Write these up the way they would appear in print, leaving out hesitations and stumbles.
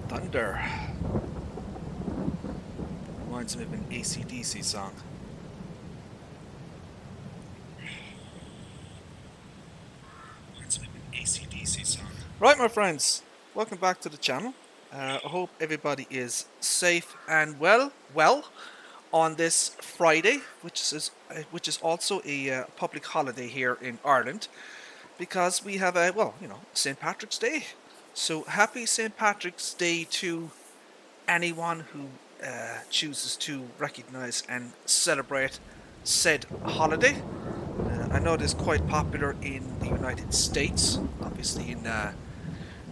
Thunder. Reminds me of an AC/DC song. Reminds me of an AC/DC song. Right, my friends, welcome back to the channel. I hope everybody is safe and well on this Friday, which is also a public holiday here in Ireland, because we have a St. Patrick's Day. So happy St. Patrick's Day to anyone who chooses to recognize and celebrate said holiday. I know it is quite popular in the United States, obviously in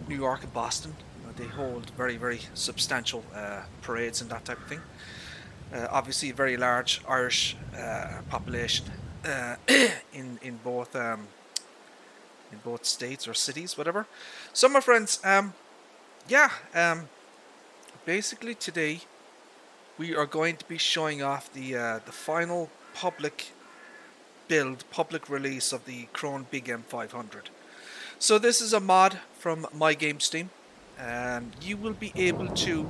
New York and Boston. They hold very substantial parades and that type of thing. Obviously, a very large Irish population uh, in both states or cities, whatever. So, my friends, yeah, basically today we are going to be showing off the final public release of the Krone BiG M 500. So this is a mod from MyGamesteam, and you will be able to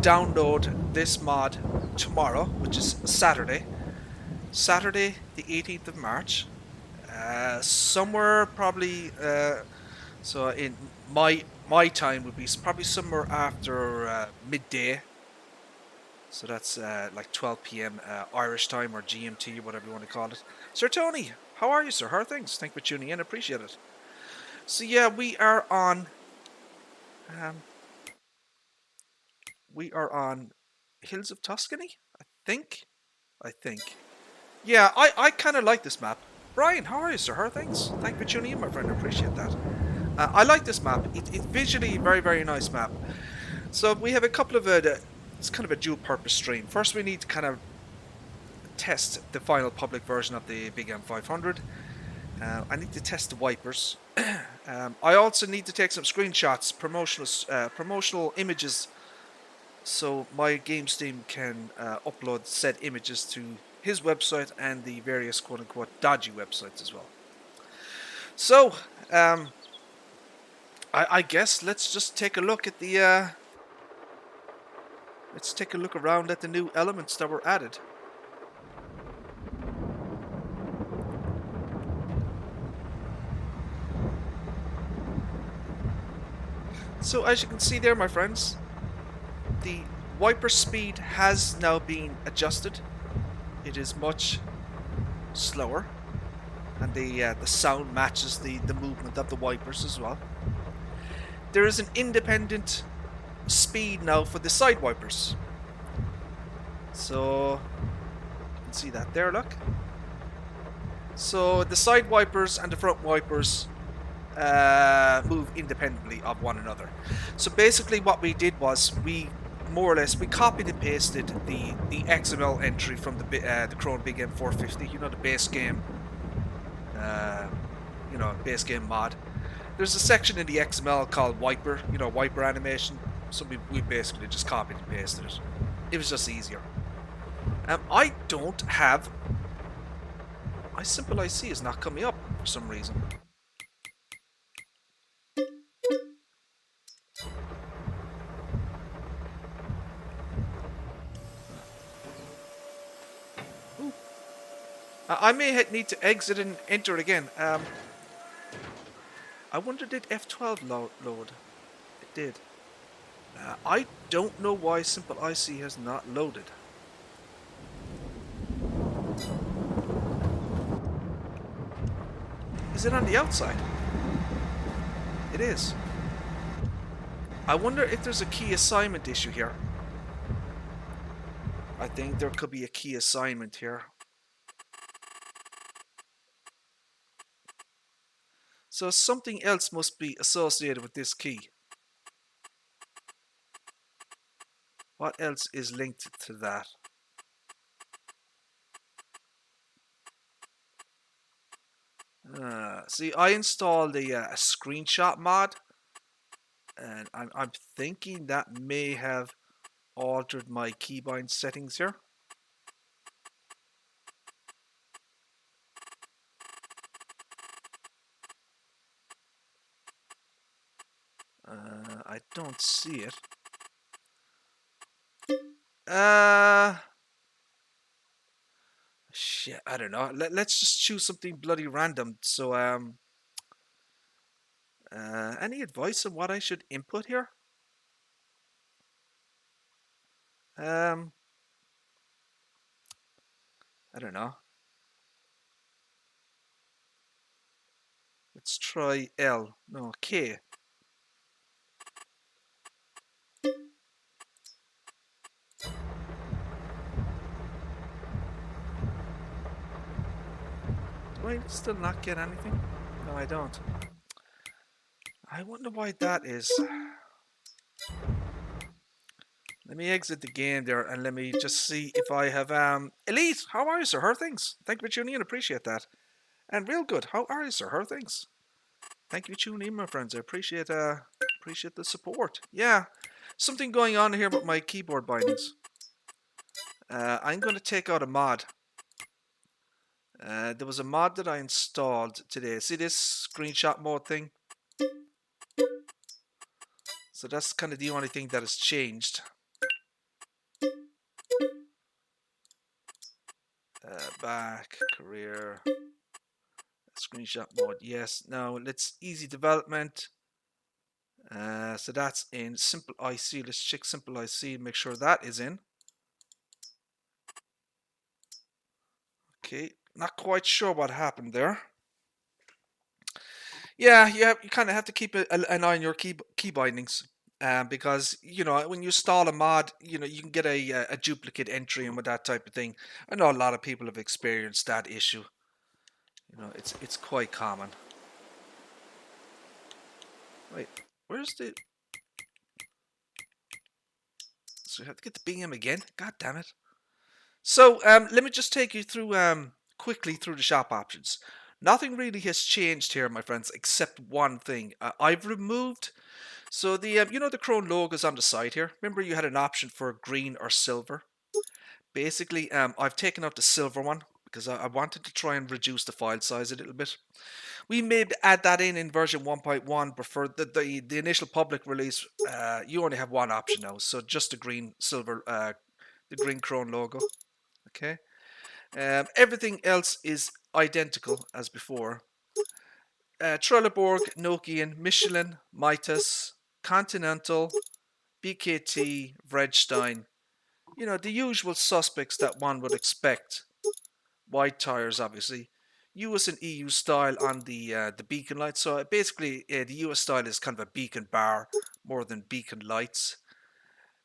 download this mod tomorrow, which is Saturday the 18th of March, somewhere probably so in my time would be probably somewhere after midday. So that's like 12 p.m. Irish time, or GMT, or whatever you want to call it. Sir Tony, how are you, sir? How are things? Thank you for tuning in. Appreciate it. So yeah, um, we are on Hills of Tuscany. think. I think. Yeah, I kind of like this map. Brian, how are you, sir? How are things? Thank you for tuning in, my friend. I appreciate that. I like this map. It's visually very nice map. So we have a couple of it's kind of a dual purpose stream. First, we need to kind of test the final public version of the BiG M 500. I need to test the wipers. I also need to take some screenshots, promotional images, so MyGamesteam can upload said images to his website and the various quote-unquote dodgy websites as well. So, I guess let's just take a look at the let's take a look around at the new elements that were added. So as you can see there, my friends, the wiper speed has now been adjusted. It is much slower, and the sound matches the movement of the wipers as well. There is an independent speed now for the side wipers. So you can see that there, look. So the side wipers and the front wipers move independently of one another. So basically what we did was we more or less copied and pasted the XML entry from the Krone BiG M 450, the base game base game mod. There's a section in the XML called wiper, wiper animation. So we basically just copied and pasted it. It was just easier. I don't have... My simple IC is not coming up for some reason. Ooh. I may need to exit and enter it again. I wonder, did F12 load? It did. I don't know why Simple IC has not loaded. Is it on the outside? It is. I wonder if there's a key assignment issue here. I think there could be a key assignment here. So something else must be associated with this key. What else is linked to that? See, I installed a screenshot mod, and I'm thinking that may have altered my keybind settings here. I don't see it. Shit, I don't know. Let's just choose something bloody random. So, any advice on what I should input here? I don't know. Let's try L. No, K. Do I still not get anything? No, I don't. I wonder why that is. Let me exit the game there and let me just see if I have Elite, how are you, sir? Her things. Thank you for tuning in, appreciate that. And real good, how are you, sir? Her things. Thank you for tuning in, my friends. I appreciate the support. Yeah. Something going on here with my keyboard bindings. I'm gonna take out a mod. There was a mod that I installed today. See this screenshot mode thing? So that's kind of the only thing that has changed. Back, career, screenshot mode, yes. Now let's easy development. So that's in simple IC. Let's check simple IC, make sure that is in. Okay, not quite sure what happened there. Yeah, you kind of have to keep an eye on your key bindings. Because you know when you install a mod, you know you can get a duplicate entry and with that type of thing. I know a lot of people have experienced that issue. You know, it's quite common. Wait, where's the? So you have to get the BiG M again. God damn it! So let me just take you through quickly through the shop options. Nothing really has changed here, my friends, except one thing. I've removed. So the you know the Krone logos on the side here. Remember you had an option for green or silver. Basically, I've taken out the silver one because I wanted to try and reduce the file size a little bit. We may add that in version 1.1, but for the initial public release, you only have one option now. So just the green silver, the green Krone logo. Okay. Everything else is identical as before. Trelleborg, Nokian, Michelin, Mitas, Continental, BKT, Vredstein. You know, the usual suspects that one would expect. White tires, obviously. US and EU style on the beacon lights. So basically, the US style is kind of a beacon bar more than beacon lights.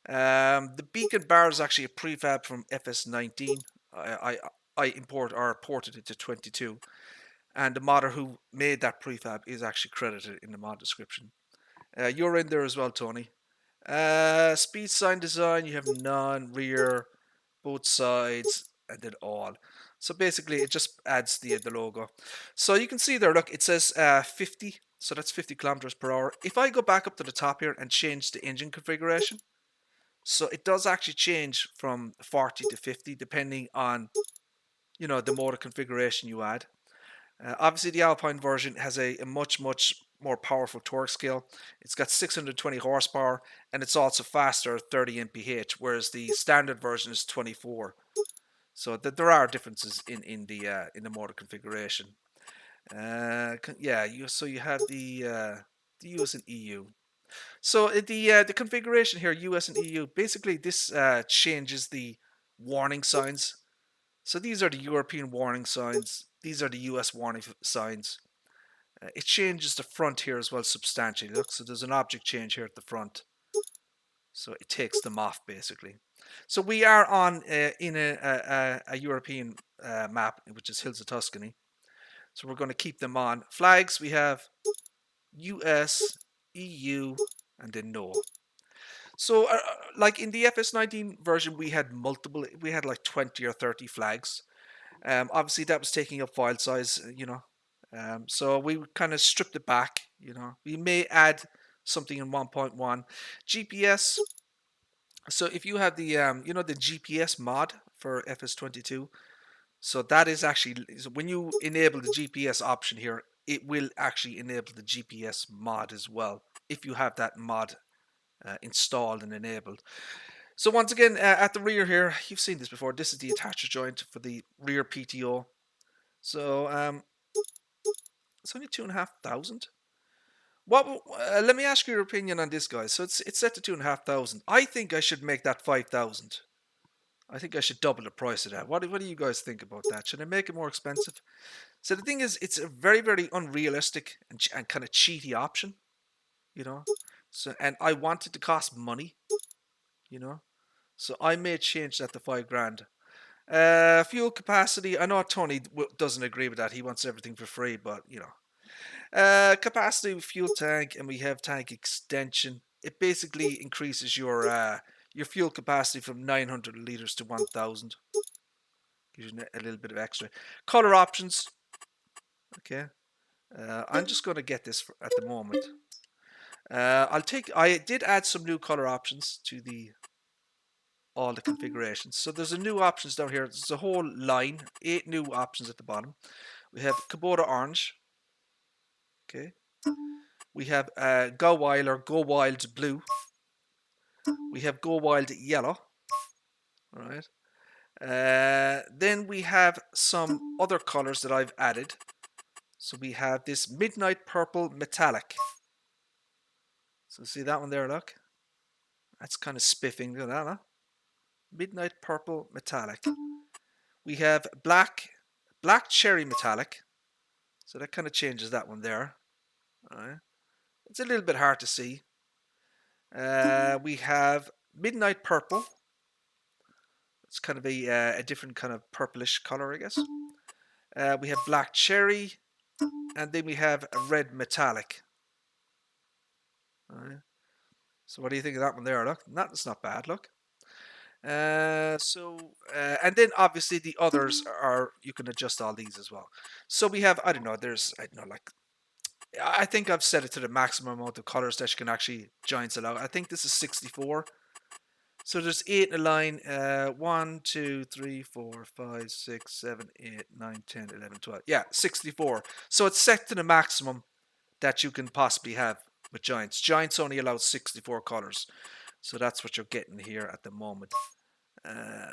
The beacon bar is actually a prefab from FS19. I ported it to 22, and the modder who made that prefab is actually credited in the mod description. You're in there as well, Tony. Speed sign design, you have none, rear, both sides, and then all. So basically, it just adds the logo. So you can see there, look, it says 50, so that's 50 kilometers per hour. If I go back up to the top here and change the engine configuration, so it does actually change from 40 to 50 depending on, you know, the motor configuration you add. Obviously, the Alpine version has a much more powerful torque scale. It's got 620 horsepower and it's also faster at 30 mph, whereas the standard version is 24. So there are differences in the motor configuration. Yeah, so you have the US and EU. So the configuration here, US and EU, basically this changes the warning signs. So these are the European warning signs. These are the US warning signs. It changes the front here as well substantially. Look, so there's an object change here at the front. So it takes them off basically. So we are on in a European map, which is Hills of Tuscany. So we're going to keep them on. Flags, we have US, EU, and then no. So like in the FS19 version, we had like 20 or 30 flags. Obviously that was taking up file size, you know. So we kind of stripped it back, you know. We may add something in 1.1. GPS. So if you have the, you know, the GPS mod for FS22, so that is actually, so when you enable the GPS option here, it will actually enable the GPS mod as well, if you have that mod installed and enabled. So once again, at the rear here, you've seen this before. This is the attacher joint for the rear PTO. So it's only 2,500. Let me ask your opinion on this, guys. So it's set to 2,500. I think I should make that 5,000. I think I should double the price of that. What do you guys think about that? Should I make it more expensive? So the thing is, it's a very, very unrealistic and kind of cheaty option, you know. So, and I want it to cost money, you know. So I may change that to 5 grand. Fuel capacity. I know Tony doesn't agree with that. He wants everything for free, but you know. Capacity, fuel tank, and we have tank extension. It basically increases your fuel capacity from 900 liters to 1,000. Gives you a little bit of extra. Color options. Okay. I'm just going to get this at the moment. I did add some new color options to all the configurations. So there's a new options down here. There's a whole line, 8 new options at the bottom. We have Kubota Orange. Okay. We have Go Wild or Go Wild Blue. We have Go Wild Yellow. All right. Then we have some other colors that I've added. So we have this Midnight Purple Metallic. So see that one there, look. That's kind of spiffing, look at that, huh? Midnight Purple Metallic. We have Black Cherry Metallic. So that kind of changes that one there. All right. It's a little bit hard to see. We have Midnight Purple. It's kind of a different kind of purplish color, I guess. We have Black Cherry. And then we have a Red Metallic. All right. So what do you think of that one there? Look, that's not bad. Look. And then obviously the others are, you can adjust all these as well. So we have, I don't know, like, I think I've set it to the maximum amount of colors that you can actually giant allow. I think this is 64. So there's 8 in a line. 1, 2, 3, 4, 5, 6, 7, 8, 9, 10, 11, 12. Yeah, 64. So it's set to the maximum that you can possibly have with giants. Giants only allow 64 colors. So that's what you're getting here at the moment.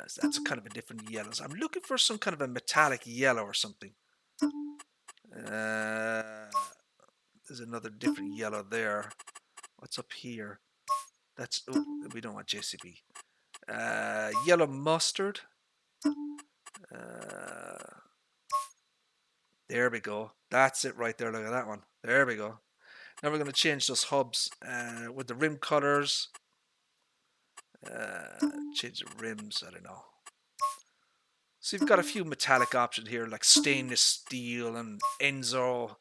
So that's kind of a different yellows. I'm looking for some kind of a metallic yellow or something. There's another different yellow there. What's up here? That's, oh, we don't want JCB. Yellow mustard. There we go. That's it right there. Look at that one. There we go. Now we're going to change those hubs with the rim colors. Change the rims. I don't know. So you've got a few metallic options here, like stainless steel and Enzo.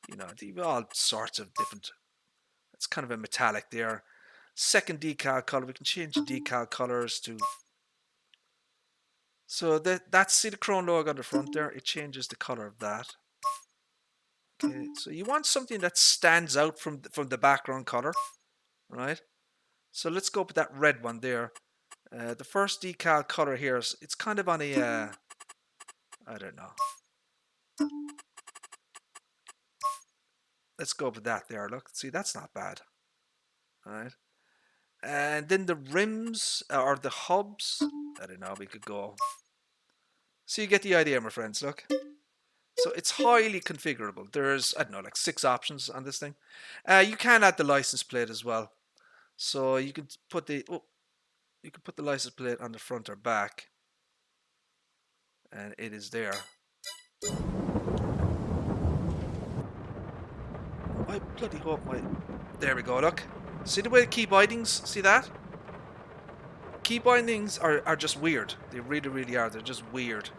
You know, all sorts of different. It's kind of a metallic there. Second decal color. We can change the decal colors to. So that's, see the Krone logo on the front there. It changes the color of that. Okay, so you want something that stands out from the background color, right? So let's go with that red one there. The first decal color here is, it's kind of on a I don't know. Let's go with that there. Look, see, that's not bad. All right. And then the rims or the hubs, I don't know, we could go. So you get the idea, my friends. Look. So it's highly configurable. There's, I don't know, like 6 options on this thing. You can add the license plate as well. So you can put the license plate on the front or back. And it is there. I bloody hope there we go, look. See the way the key bindings, see that? Key bindings are just weird. They really, really are. They're just weird.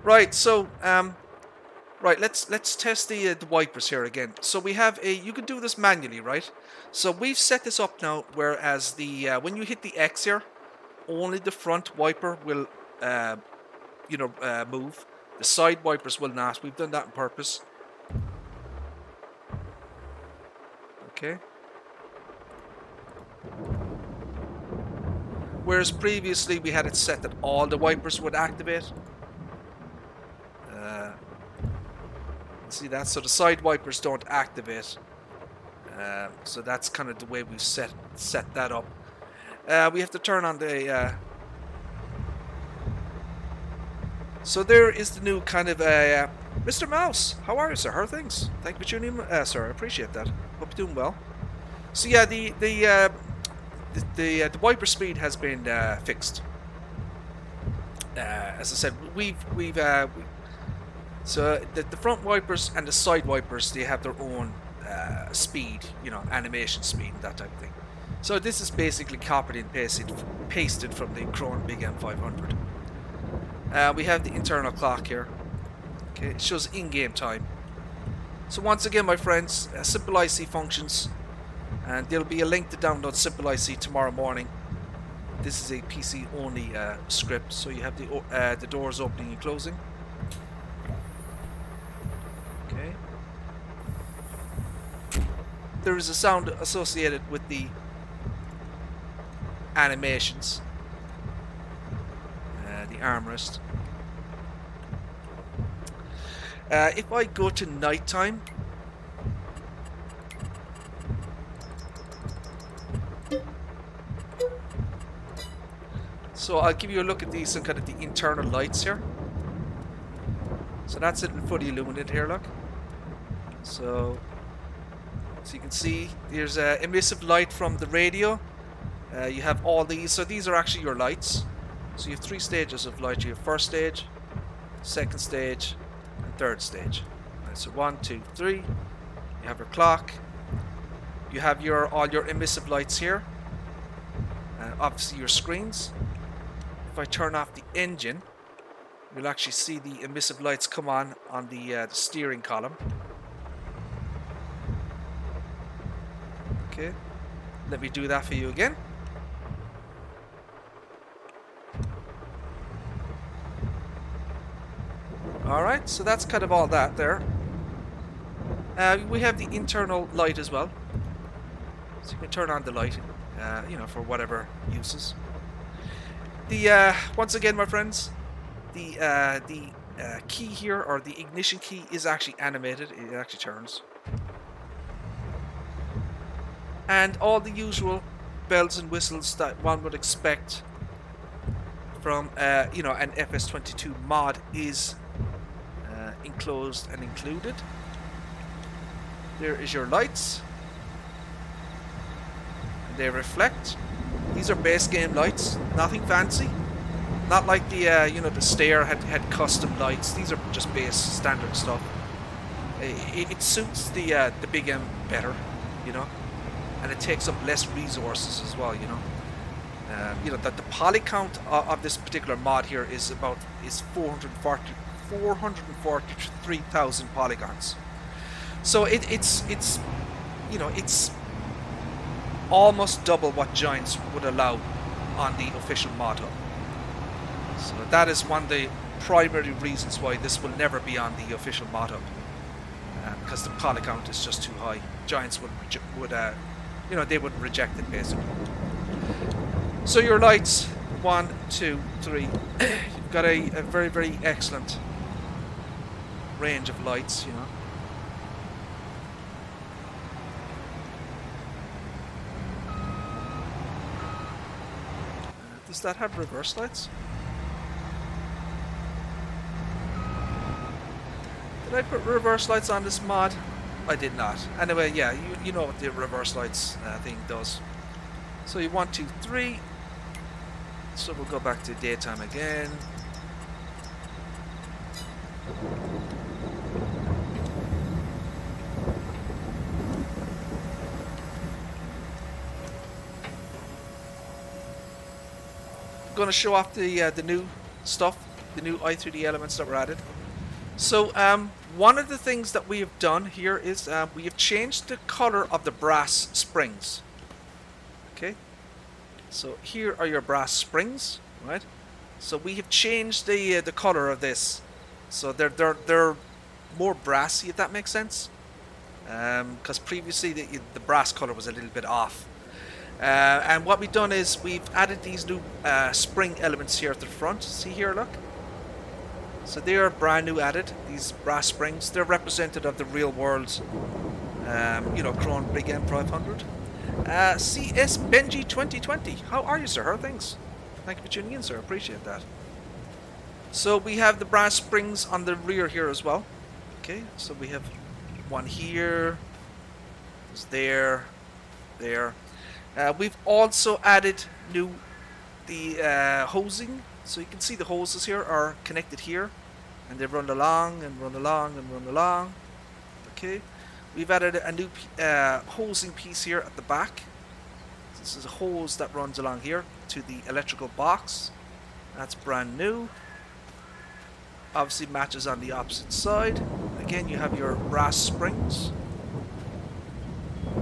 Right, so right, let's test the wipers here again. So we have you can do this manually, right? So we've set this up now, whereas the when you hit the X here, only the front wiper will move. The side wipers will not. We've done that on purpose. Okay. Whereas previously we had it set that all the wipers would activate. See that? So the side wipers don't activate So that's kind of the way we've set that up. We have to turn on the... So there is the new kind of... Mr. Mouse, how are you, sir? How are things? Thank you for tuning in, sir. I appreciate that. Hope you're doing well. So yeah, the wiper speed has been fixed. As I said, so the front wipers and the side wipers, they have their own speed, you know, animation speed, that type of thing. So this is basically copied and pasted from the Krone BiG M 500. We have the internal clock here. Okay, it shows in-game time. So once again, my friends, Simple IC functions, and there'll be a link to download Simple IC tomorrow morning. This is a PC only script, so you have the doors opening and closing. Okay. There is a sound associated with the animations. The armrest. If I go to nighttime, so I'll give you a look at these and kind of the internal lights here. So that's it, fully illuminated here, look. So you can see there's emissive light from the radio. You have all these, so these are actually your lights. So you have 3 stages of light. You have first stage, second stage, and third stage. Right, so 1, 2, 3. You have your clock. You have all your emissive lights here. Obviously your screens. If I turn off the engine, you'll actually see the emissive lights come on the steering column. Okay, let me do that for you again. Alright, so that's kind of all that there. We have the internal light as well. So you can turn on the light, you know, for whatever uses. Once again, my friends, the key here, or the ignition key, is actually animated. It actually turns. And all the usual bells and whistles that one would expect from, you know, an FS22 mod is enclosed and included. There is your lights. They reflect. These are base game lights, nothing fancy. Not like the you know, the Stair had custom lights. These are just base standard stuff. It suits the BiG M better, you know, and it takes up less resources as well, you know. You know that the poly count of this particular mod here is 443,000 polygons. So it's you know, it's almost double what Giants would allow on the official mod hub. So that is one of the primary reasons why this will never be on the official mod hub, because the poly count is just too high. Giants would you know, they would reject it basically. So your lights, 1, 2, 3. You've got a very, very excellent range of lights, you know. Does that have reverse lights? Did I put reverse lights on this mod? I did not. Anyway, yeah, you know what the reverse lights thing does. So you 1, 2, 3. So we'll go back to daytime again. I'm going to show off the new stuff, the new i3D elements that were added. So one of the things that we have done here is we have changed the color of the brass springs. Okay, so here are your brass springs, right? So we have changed the color of this, so they're more brassy, if that makes sense. Because previously the brass color was a little bit off. And what we've done is we've added these new spring elements here at the front. See here, look. So they are brand new added, these brass springs. They're representative of the real world You know, Krone BiG M 500. CS Benji 2020. How are you, sir? How are things? Thank you for tuning in, sir. Appreciate that. So we have the brass springs on the rear here as well. Okay, so we have one here. There's there. We've also added the hosing. So you can see the hoses here are connected here, and they run along and run along and run along. Okay, we've added a new hosing piece here at the back. This is a hose that runs along here to the electrical box. That's brand new. Obviously matches on the opposite side. Again, you have your brass springs.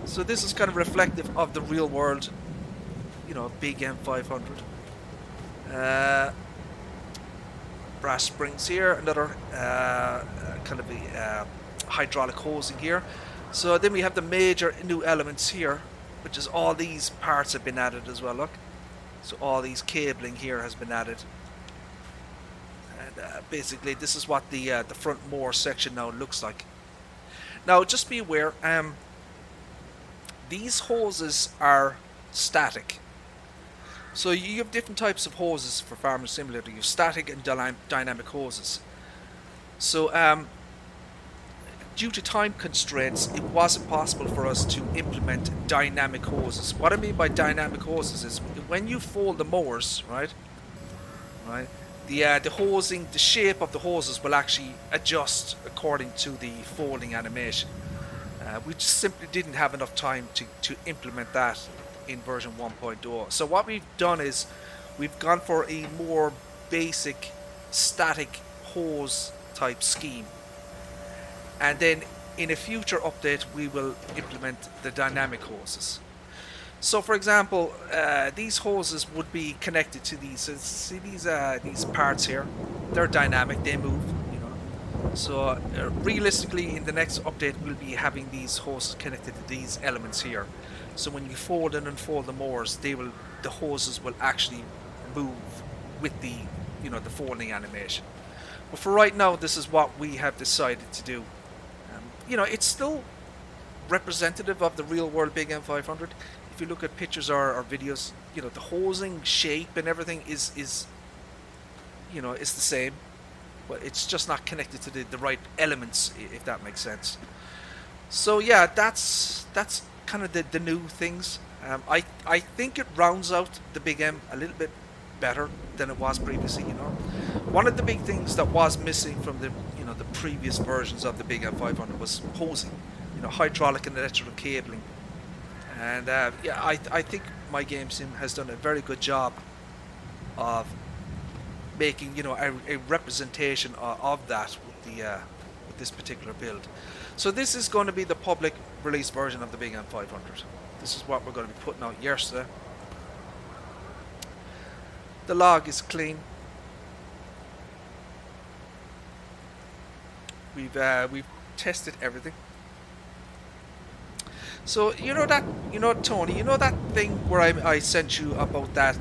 So this is kind of reflective of the real world, you know, BiG M500. Brass springs here, another kind of a hydraulic hosing here. So then we have the major new elements here, which is all these parts have been added as well, look. So all these cabling here has been added. And basically this is what the front more section now looks like. Now just be aware, these hoses are static. So you have different types of hoses for Farming Simulator. You have static and dynamic hoses. So due to time constraints, it wasn't possible for us to implement dynamic hoses. What I mean by dynamic hoses is when you fold the mowers, right, the hosing, the shape of the hoses will actually adjust according to the folding animation. We just simply didn't have enough time to implement that in version 1.0. So what we've done is we've gone for a more basic static hose type scheme, and then in a future update we will implement the dynamic hoses. So for example, these hoses would be connected to these. So see these parts here, they're dynamic, they move, you know. So realistically in the next update we'll be having these hoses connected to these elements here. So when you fold and unfold the mowers, the hoses will actually move with the, you know, the folding animation. But for right now, this is what we have decided to do. You know, it's still representative of the real world BiG M500. If you look at pictures or videos, you know, the hosing shape and everything is you know, is the same, but it's just not connected to the right elements, if that makes sense. So yeah, that's kind of the new things. I think it rounds out the BiG M a little bit better than it was previously. You know, one of the big things that was missing from the, you know, the previous versions of the BiG M500 was hosing, you know, hydraulic and electrical cabling. And yeah, I think MyGamesteam has done a very good job of making, you know, a representation of that with this particular build. So this is going to be the public release version of the BiG M500. This is what we're going to be putting out yesterday. The log is clean. We've tested everything. So you know that, you know, Tony, you know that thing where I sent you about that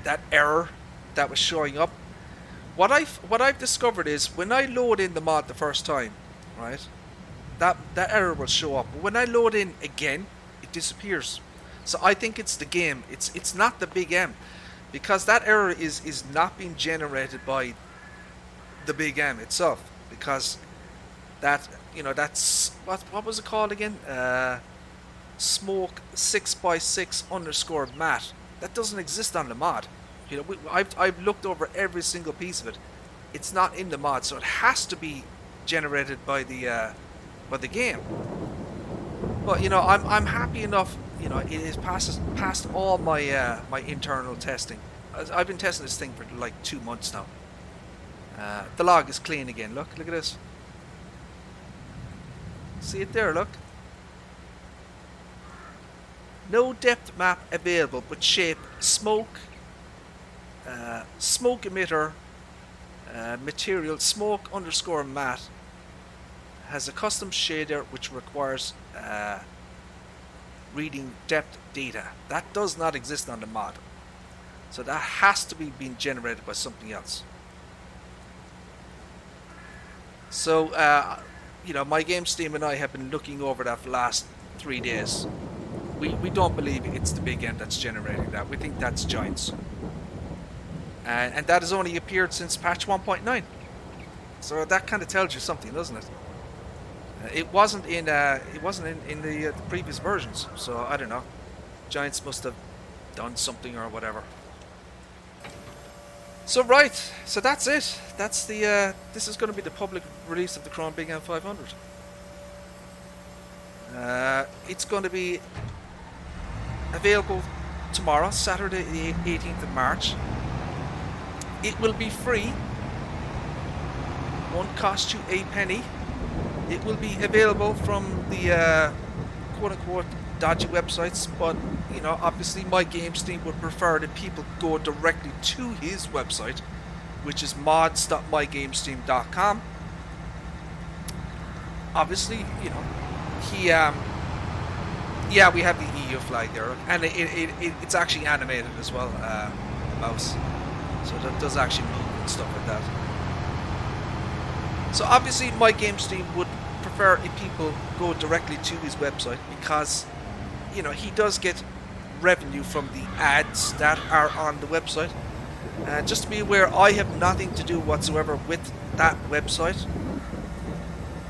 that error that was showing up. What I've discovered is when I load in the mod the first time, right, that error will show up. But when I load in again, it disappears. So I think it's the game. It's not the BiG M, because that error is not being generated by the BiG M itself, because that, you know, that's what was it called again? Smoke 6x6 _ mat. That doesn't exist on the mod. You know, I've looked over every single piece of it. It's not in the mod, so it has to be generated by the game. But you know, I'm happy enough. You know, it has passed all my my internal testing. I've been testing this thing for like 2 months now. The log is clean again. Look at this. See it there? Look. No depth map available, but shape smoke. Smoke emitter material smoke _ mat has a custom shader which requires reading depth data. That does not exist on the mod, so that has to be being generated by something else. So you know, MyGamesteam and I have been looking over that for the last 3 days. We don't believe it's the Big M that's generating that. We think that's Giants. And that has only appeared since patch 1.9. So that kind of tells you something, doesn't it? It wasn't in the previous versions. So I don't know. Giants must have done something or whatever. So right, so that's it. That's the this is going to be the public release of the Krone BiG M 500. It's going to be available tomorrow, Saturday the 18th of March. It will be free. Won't cost you a penny. It will be available from the quote-unquote dodgy websites, but you know, obviously MyGamesteam would prefer that people go directly to his website, which is mods.mygamesteam.com. Obviously, you know, he yeah, we have the EU flag there, and it's actually animated as well, the mouse, so that does actually move and stuff like that. So obviously MyGamesteam would prefer if people go directly to his website, because you know, he does get revenue from the ads that are on the website. Just to be aware, I have nothing to do whatsoever with that website.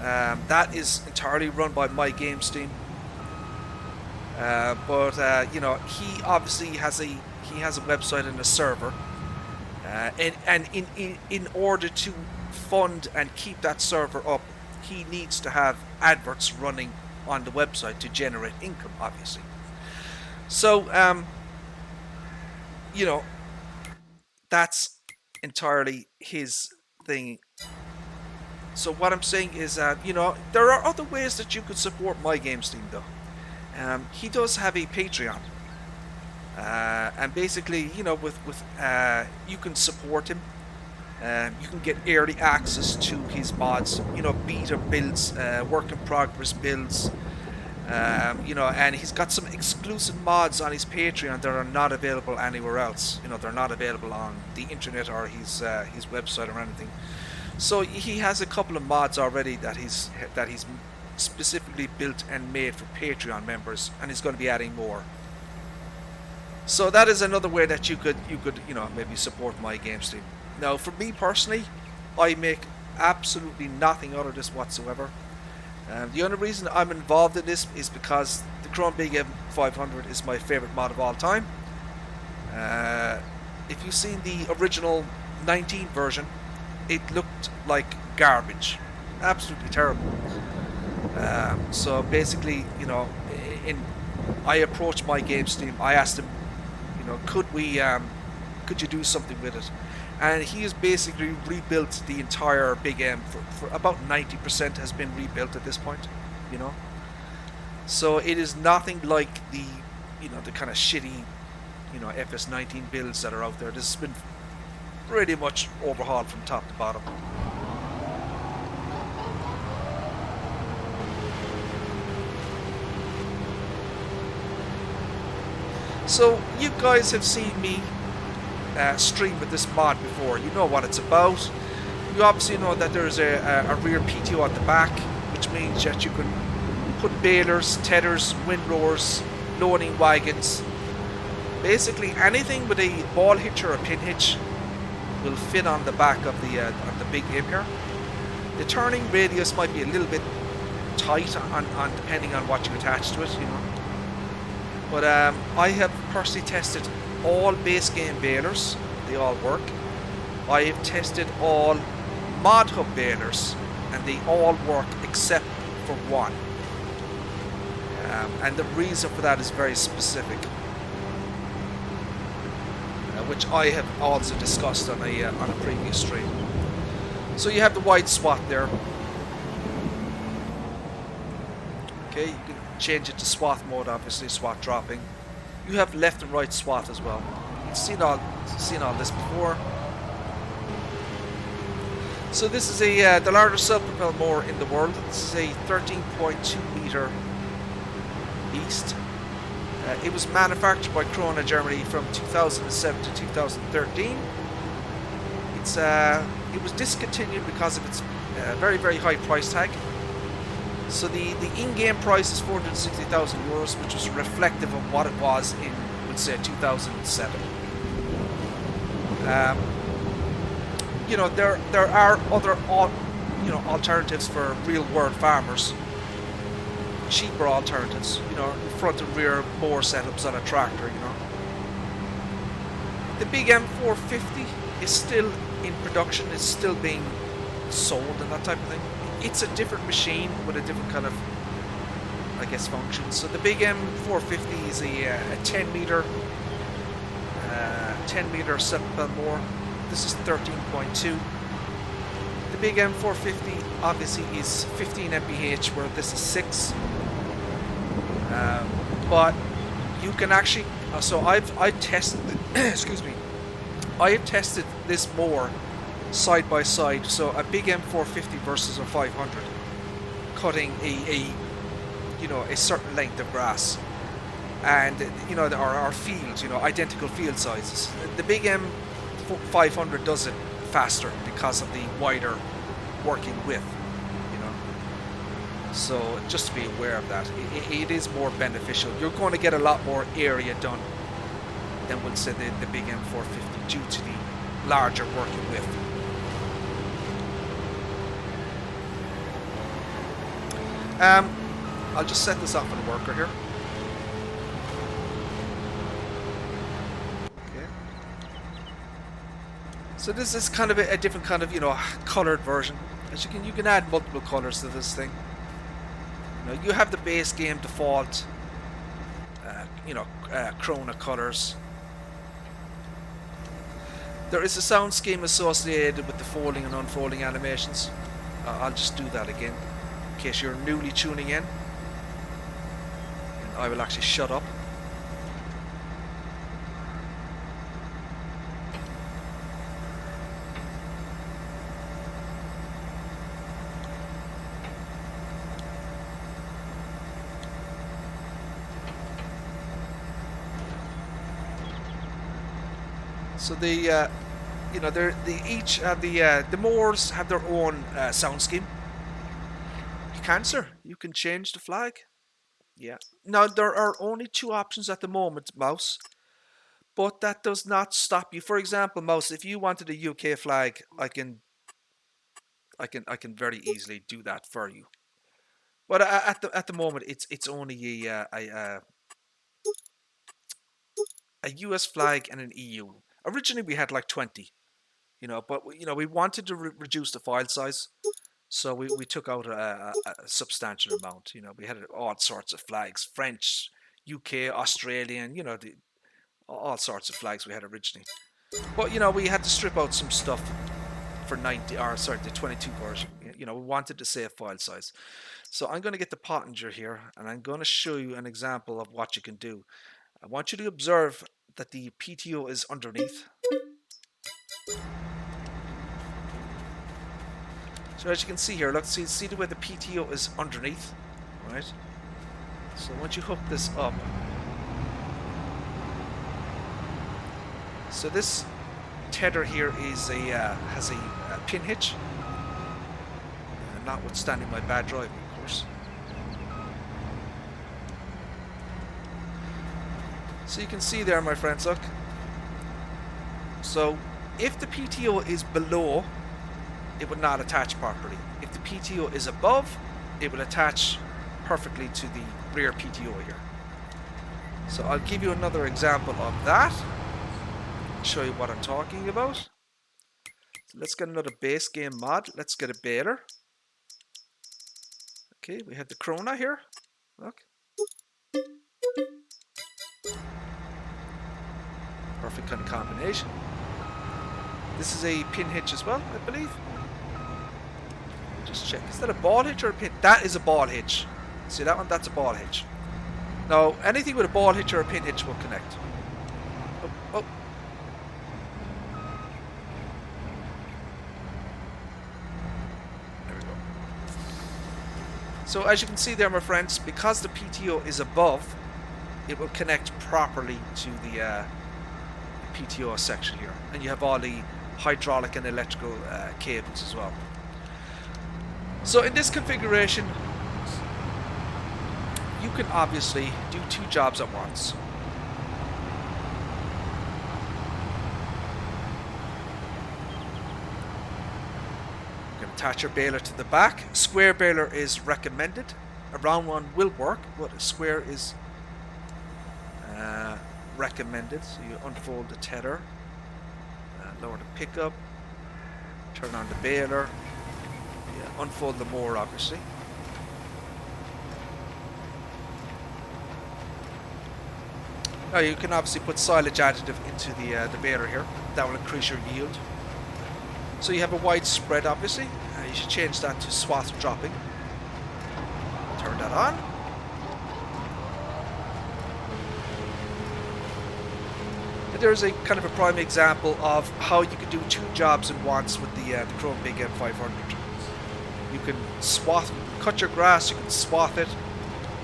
That is entirely run by MyGamesteam. But you know, he obviously has a website and a server, and in order to fund and keep that server up, he needs to have adverts running on the website to generate income, obviously. So you know, that's entirely his thing. So what I'm saying is, you know, there are other ways that you could support MyGamesteam though. He does have a Patreon, and basically, you know, with you can support him. You can get early access to his mods, you know, beta builds, work in progress builds, you know, and he's got some exclusive mods on his Patreon that are not available anywhere else. You know, they're not available on the internet or his website or anything. So he has a couple of mods already that he's specifically built and made for Patreon members, and he's going to be adding more. So that is another way that you could you know, maybe support MyGamesteam. Now, for me personally, I make absolutely nothing out of this whatsoever. The only reason I'm involved in this is because the Krone BiG M 500 is my favorite mod of all time. If you've seen the original 19 version, it looked like garbage, absolutely terrible. So basically, you know, I approached MyGamesteam. I asked him, you know, could you do something with it? And he has basically rebuilt the entire Big M for about 90% has been rebuilt at this point, you know. So it is nothing like the, you know, the kind of shitty, you know, FS19 builds that are out there. This has been pretty much overhauled from top to bottom. So you guys have seen me stream with this mod before. You know what it's about. You obviously know that there's a rear PTO at the back, which means that you can put balers, tethers, windrowers, loading wagons. Basically anything with a ball hitch or a pin hitch will fit on the back of the Big M here. The turning radius might be a little bit tight on depending on what you attach to it, you know. But I have personally tested all base game balers, they all work. I have tested all mod hub balers, and they all work except for one. And the reason for that is very specific, which I have also discussed on a previous stream. So you have the wide swath there. Okay, you can change it to swath mode, obviously, swath dropping. You have left and right swath as well. You've seen all this before. So this is the largest self-propelled mower in the world. This is a 13.2 meter beast. It was manufactured by Krone Germany from 2007 to 2013. It was discontinued because of its very, very high price tag. So the in-game price is 460,000 euros, which was reflective of what it was in, let's say, 2007. You know, there are other alternatives for real-world farmers, cheaper alternatives. You know, front and rear bore setups on a tractor. You know, the big M450 is still in production. It's still being sold and that type of thing. It's a different machine with a different kind of, I guess, function. So the big M450 is a 10 meter 7 more. This is 13.2. The big M450 obviously is 15 mph, where this is 6. But you can actually, so I tested, excuse me, I have tested this more side by side. So a big M450 versus a 500, cutting a certain length of grass, and you know, our fields, you know, identical field sizes. The big M500 does it faster because of the wider working width, you know. So just to be aware of that, it is more beneficial. You're going to get a lot more area done than, we'll say, the big M450 due to the larger working width. I'll just set this up on a worker here. Okay. So this is kind of a different kind of, you know, colored version. As you can add multiple colors to this thing. You know, you have the base game default, Krone colors. There is a sound scheme associated with the folding and unfolding animations. I'll just do that again in case you're newly tuning in. And I will actually shut up. So they each have the Moors have their own sound scheme. You can, sir. You can change the flag. Yeah. Now there are only 2 options at the moment, Mouse, but that does not stop you. For example, Mouse, if you wanted a UK flag, I can very easily do that for you. But at the moment, it's only a US flag and an EU. Originally, we had like 20, you know, but we wanted to reduce the file size, so we took out a substantial amount. You know, we had all sorts of flags: French, UK, Australian, you know, all sorts of flags we had originally. But you know, we had to strip out some stuff for the 22 version. You know, we wanted to save file size. So I'm going to get the Pottinger here, and I'm going to show you an example of what you can do. I want you to observe that the PTO is underneath. So as you can see here, look, see the way the PTO is underneath, right? So once you hook this up, so this tether here is has a pin hitch, notwithstanding my bad driving, of course. So you can see there, my friends, look. So if the PTO is below, it would not attach properly. If the PTO is above, it will attach perfectly to the rear PTO here. So I'll give you another example of that. Show you what I'm talking about. So let's get another base game mod. Let's get a baler. Okay, we have the Krone here. Look. Perfect kind of combination. This is a pin hitch as well, I believe. Just check. Is that a ball hitch or a pin? That is a ball hitch. See that one? That's a ball hitch. Now, anything with a ball hitch or a pin hitch will connect. Oh. There we go. So as you can see there, my friends, because the PTO is above, it will connect properly to the PTO section here, and you have all the hydraulic and electrical cables as well. So in this configuration, you can obviously do two jobs at once. You can attach your baler to the back. Square baler is recommended. A round one will work, but a square is recommended. So you unfold the tether, lower the pickup, turn on the baler, unfold the motor obviously. Now you can obviously put silage additive into the baler here. That will increase your yield. So you have a wide spread obviously. You should change that to swath dropping. Turn that on. And there's a kind of a prime example of how you can do two jobs at once with the Krone BiG M 500. You can swath, cut your grass, you can swath it,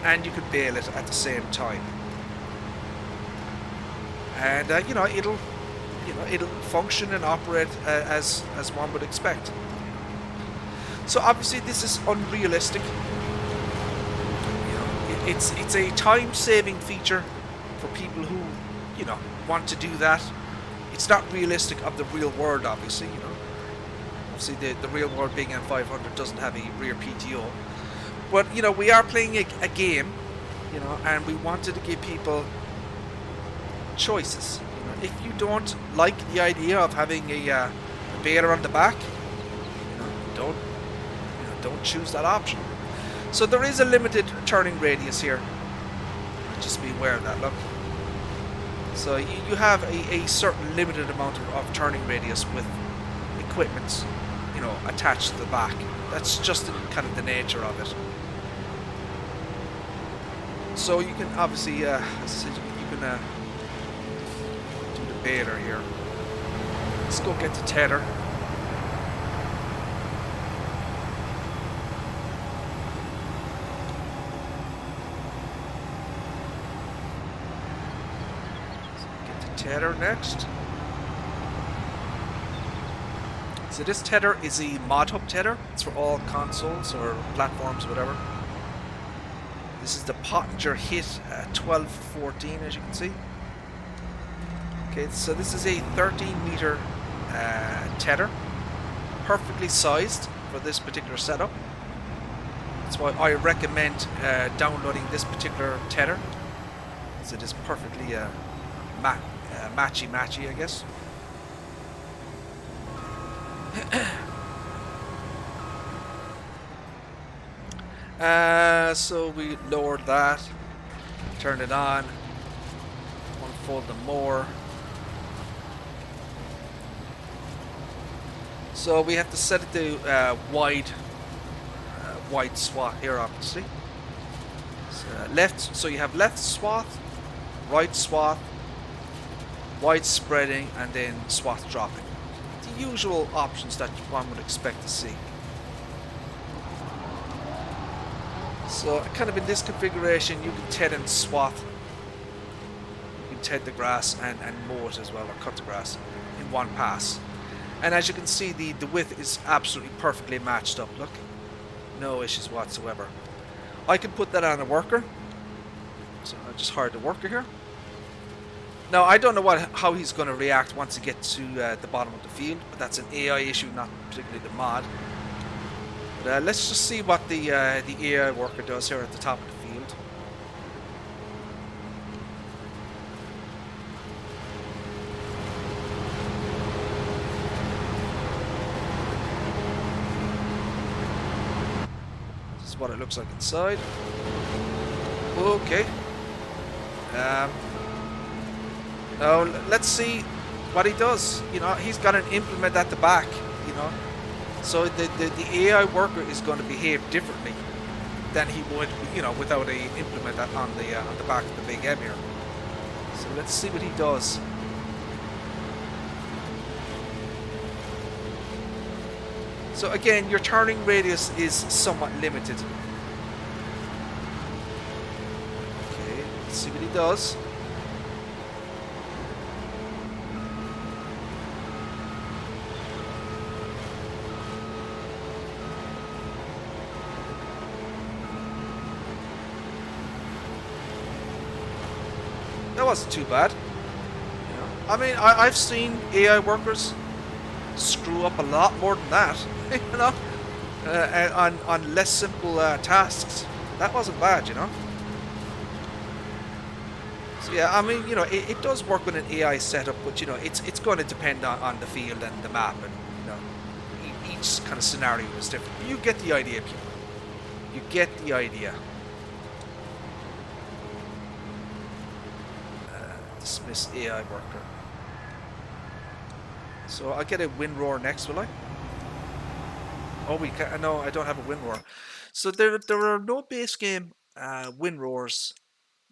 and you can bale it at the same time. And it'll function and operate as one would expect. So obviously this is unrealistic. It's a time-saving feature for people who want to do that. It's not realistic of the real world, obviously. Obviously the real world BiG M 500 doesn't have a rear PTO, but we are playing a game, and we wanted to give people choices. If you don't like the idea of having a baler on the back, don't choose that option. So there is a limited turning radius here. Just be aware of that. Look. So you have a certain limited amount of turning radius with equipment, attached to the back. That's just kind of the nature of it. So you can obviously, as I said, you can do the baler here. Let's go get the tether. Tether next. So this tether is a mod hub tether. It's for all consoles or platforms, whatever. This is the Pottinger Hit 1214, as you can see. Okay, so this is a 13-meter tether, perfectly sized for this particular setup. That's why I recommend downloading this particular tether, as it is perfectly matchy, I guess. So we lowered that, turn it on, unfold them more. So we have to set it to wide swath here, obviously. So you have left swath, right swath, wide spreading, and then swath dropping. The usual options that one would expect to see. So kind of in this configuration, you can ted and swath. You can ted the grass and mow it as well, or cut the grass in one pass. And as you can see, the width is absolutely perfectly matched up. Look, no issues whatsoever. I can put that on a worker. So I just hired the worker here. Now, I don't know how he's going to react once he gets to the bottom of the field, but that's an AI issue, not particularly the mod. But let's just see what the AI worker does here at the top of the field. This is what it looks like inside. Okay. Now let's see what he does. He's got an implement at the back. So the AI worker is going to behave differently than he would, without a implement on the back of the BiG M here. So let's see what he does. So again, your turning radius is somewhat limited. Okay, let's see what he does. wasn't too bad. You know, I mean, I've seen AI workers screw up a lot more than that. You know, on less simple tasks. That wasn't bad, you know. So yeah, I mean, you know, it does work with an AI setup, but you know, it's going to depend on the field and the map, and you know, each kind of scenario is different. You get the idea, people. You get the idea. Dismiss AI worker. So I'll get a wind roar next, will I? Oh, we can. No, I don't have a wind roar. So there are no base game wind roars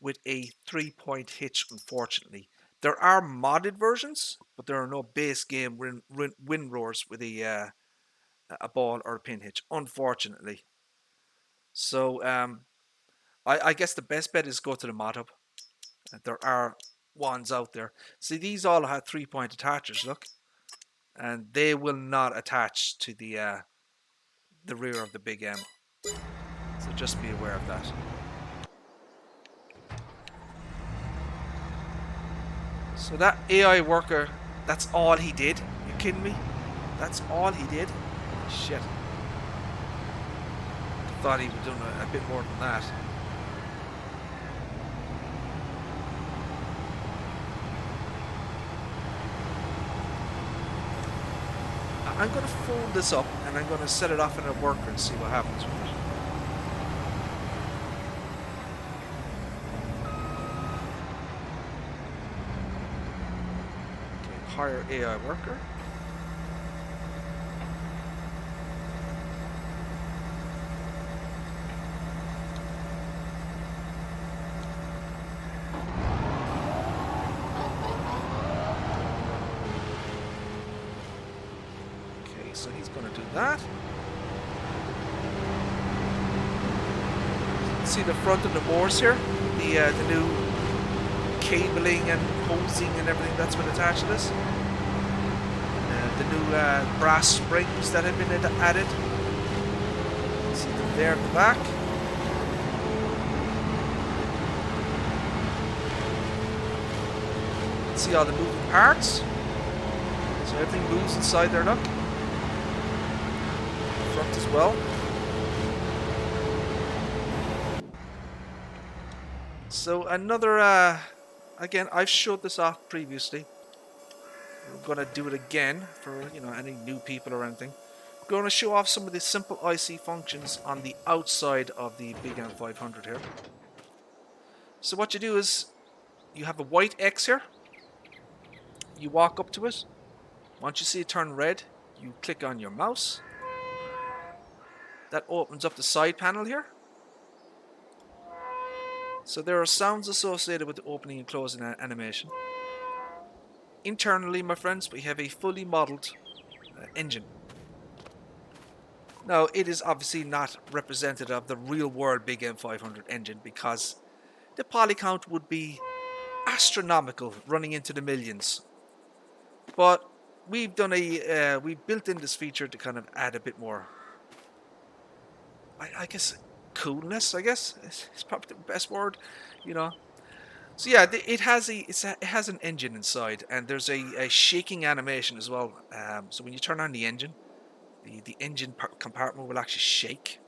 with a 3-point hitch, unfortunately. There are modded versions, but there are no base game wind roars with a ball or a pin hitch, unfortunately. So I guess the best bet is go to the mod hub. There are ones out there. See, these all have 3-point attachers, look. And they will not attach to the rear of the Big M. So just be aware of that. So that AI worker, that's all he did? You kidding me? That's all he did? Shit. I thought he was doing a bit more than that. I'm going to fold this up and I'm going to set it off in a worker and see what happens with it. Okay, hire AI worker. So he's going to do that. See the front of the Morse here? The new cabling and hosing and everything that's been attached to this. The new brass springs that have been added. See them there at the back. See all the moving parts. So everything moves inside there, look. Front as well. So another, again, I've showed this off previously. We're going to do it again for, you know, any new people or anything. We're going to show off some of the simple IC functions on the outside of the Big M500 here. So what you do is, you have a white X here. You walk up to it. Once you see it turn red, you click on your mouse. That opens up the side panel here. So there are sounds associated with the opening and closing animation. Internally, my friends, we have a fully modeled engine. Now, it is obviously not representative of the real-world Big M500 engine because the poly count would be astronomical, running into the millions. But we've done we've built in this feature to kind of add a bit more, I guess, coolness, I guess it's probably the best word, you know. So yeah, it has an engine inside, and there's a shaking animation as well. So when you turn on the engine, the engine compartment will actually shake.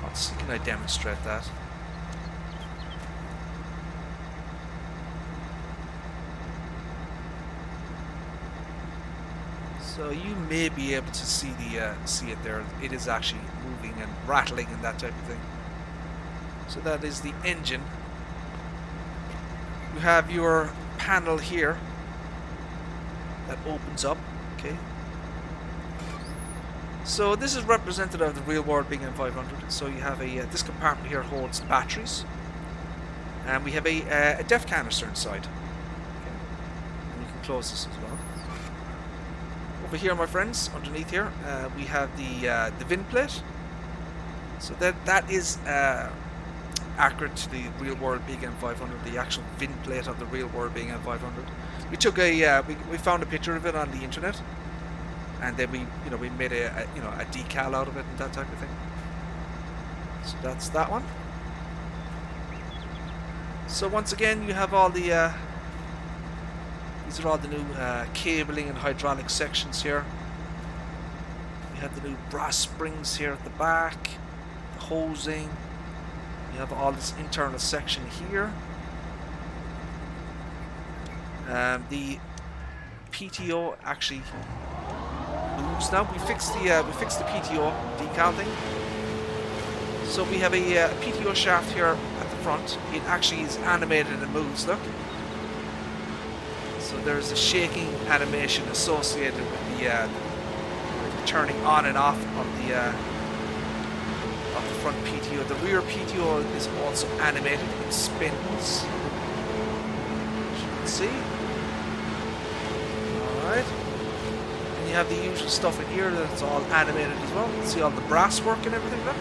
Let's see, can I demonstrate that? So you may be able to see it there. It is actually moving and rattling and that type of thing. So that is the engine. You have your panel here that opens up. Okay. So this is representative of the real world Big M500. So you have this compartment here holds batteries, and we have a def canister inside. Okay. And you can close this as well. Over here, my friends, underneath here, we have the VIN plate. So that is accurate to the real world Big M500, the actual VIN plate of the real world Big M500. We took we found a picture of it on the internet, and then we made a decal out of it and that type of thing. So that's that one. So once again, you have all the these are all the new cabling and hydraulic sections here. You have the new brass springs here at the back, the hosing. You have all this internal section here. The PTO actually moves now. We fixed the PTO decal thing. So we have a PTO shaft here at the front. It actually is animated and moves. Look. So there's a shaking animation associated with the turning on and off of the front PTO. The rear PTO is also animated. It spins. As you can see. Alright. And you have the usual stuff in here that's all animated as well. You can see all the brass work and everything. Look.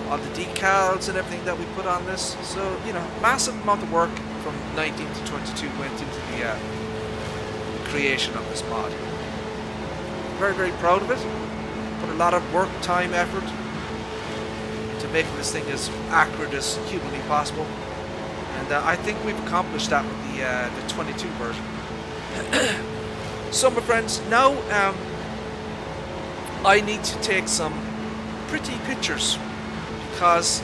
All the decals and everything that we put on this. So, you know, massive amount of work from 19 to 22 went into the creation of this mod. Very, very proud of it. Put a lot of work, time, effort to making this thing as accurate as humanly possible. And I think we've accomplished that with the 22 version. So, my friends, now I need to take some pretty pictures, because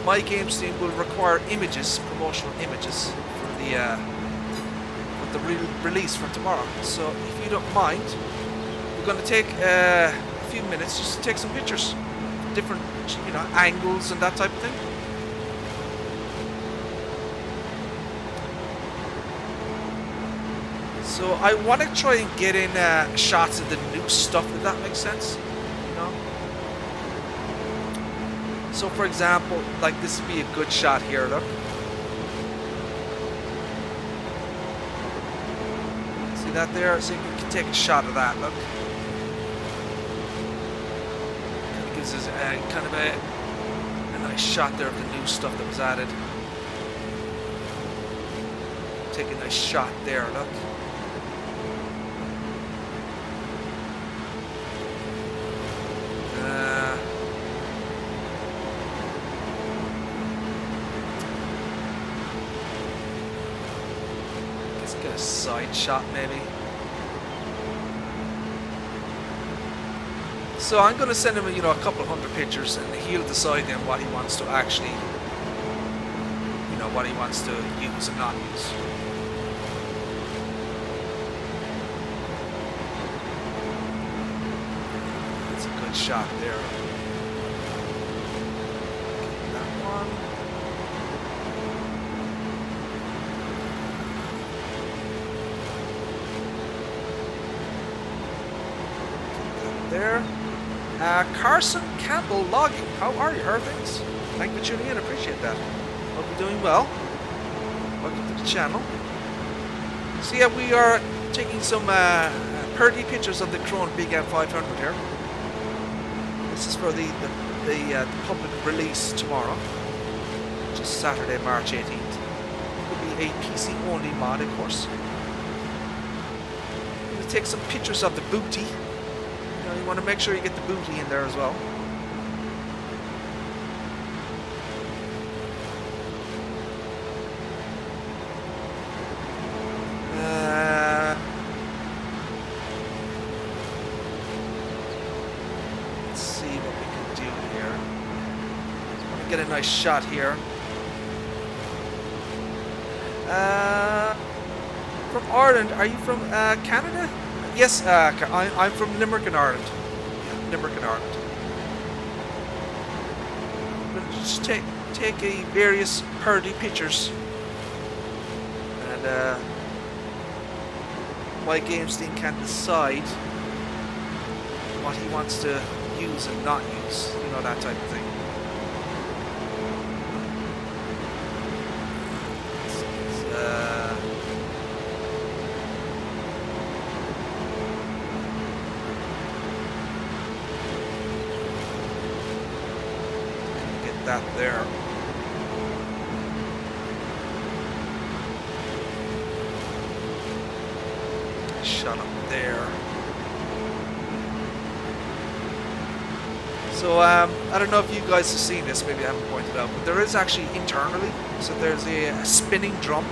MyGamesteam will require images, promotional images, for the release for tomorrow. So if you don't mind, we're going to take a few minutes just to take some pictures, different, you know, angles and that type of thing. So I want to try and get in shots of the new stuff, if that makes sense. You know. So for example, like this would be a good shot here, look. See that there? So you can take a shot of that, look. It gives us kind of a nice shot there of the new stuff that was added. Take a nice shot there, look. Get a side shot maybe. So I'm going to send him, you know, a couple of hundred pictures, and he'll decide then what he wants to actually, you know, what he wants to use and not use. That's a good shot there. That one. There. Carson Campbell logging. How are you? How are things? Thank you for tuning in. Appreciate that. Hope you're doing well. Welcome to the channel. So yeah, we are taking some pretty pictures of the Krone BiG M 500 here. This is for the public release tomorrow, which is Saturday, March 18th. It will be a PC only mod, of course. I'm going to take some pictures of the booty. You want to make sure you get the booty in there as well. Let's see what we can do here. I want to get a nice shot here. From Ireland. Are you from Canada? Yes, I'm from Limerick in Ireland. Yeah, Limerick in Ireland. We'll just take a various party pictures, and MyGamesteam can decide what he wants to use and not use. You know, that type of thing. That there. Shut up there. So I don't know if you guys have seen this, maybe I haven't pointed out, but there is actually internally, so there's a spinning drum.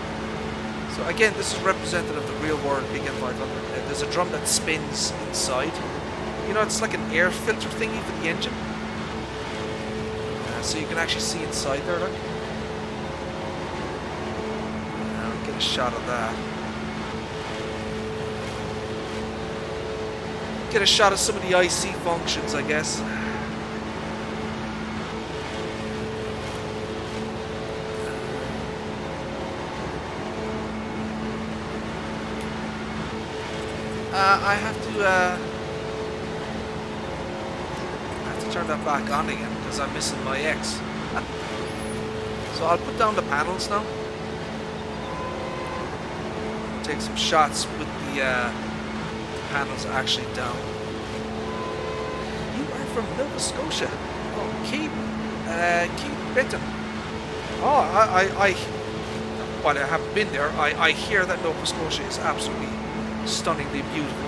So again, this is representative of the real world BiG M500. There's a drum that spins inside. You know, it's like an air filter thingy for the engine. So you can actually see inside there, look. I'll get a shot of that. Get a shot of some of the IC functions, I guess. I have to turn that back on again because I'm missing my X. So I'll put down the panels now. Take some shots with the panels actually down. You are from Nova Scotia. Oh, Keith Benton. Oh, while I haven't been there, I hear that Nova Scotia is absolutely stunningly beautiful.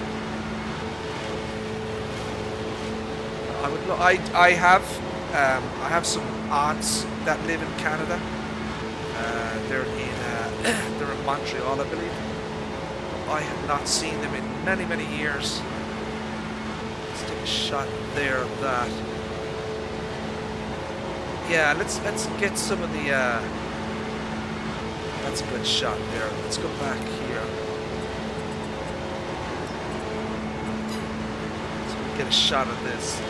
I have some aunts that live in Canada. They're in Montreal, I believe. I have not seen them in many years. Let's take a shot there of that. Yeah, let's get some of the. That's a good shot there. Let's go back here. Get a shot of this.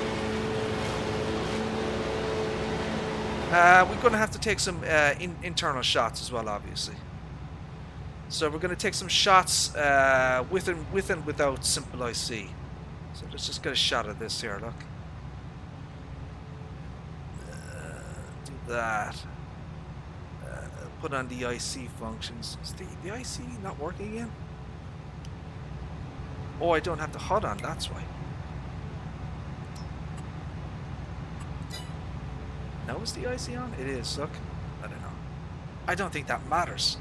We're going to have to take some internal shots as well, obviously. So we're going to take some shots with and without simple IC. So let's just get a shot of this here, look. Do that. Put on the IC functions. Is the IC not working again? Oh, I don't have the HUD on, that's why. Now is the IC on? It is, look. I don't know. I don't think that matters.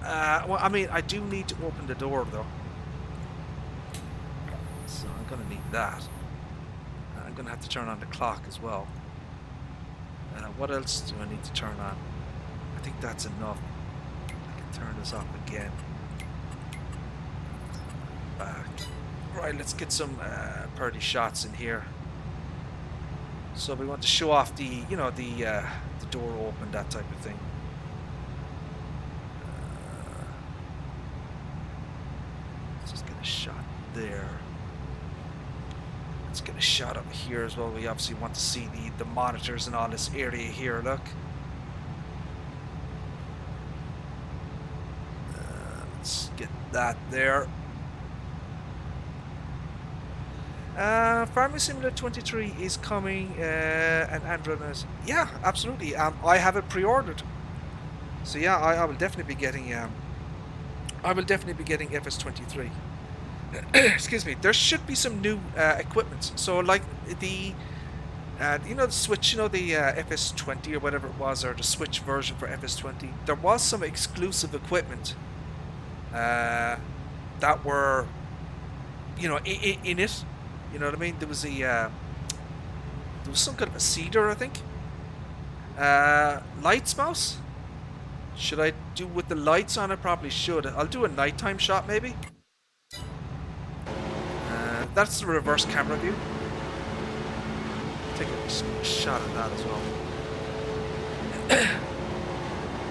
Well, I mean, I do need to open the door, though. So I'm going to need that. I'm going to have to turn on the clock as well. What else do I need to turn on? I think that's enough. I can turn this off again. Back. Right, let's get some party shots in here. So we want to show off the, you know, the door open, that type of thing. Let's just get a shot there. Let's get a shot up here as well. We obviously want to see the monitors and all this area here, look. Let's get that there. Farming Simulator 23 is coming, and Android is, yeah, absolutely. I have it pre-ordered, so yeah, I will definitely be getting. I will definitely be getting FS23. Excuse me. There should be some new equipment. So like the, you know, the Switch, you know, the FS20 or whatever it was, or the Switch version for FS20. There was some exclusive equipment that were, you know, in it. You know what I mean? There was a there was some kind of a cedar, I think. Lights mouse? Should I do with the lights on? I probably should. I'll do a nighttime shot maybe. That's the reverse camera view. Take a shot of that as well.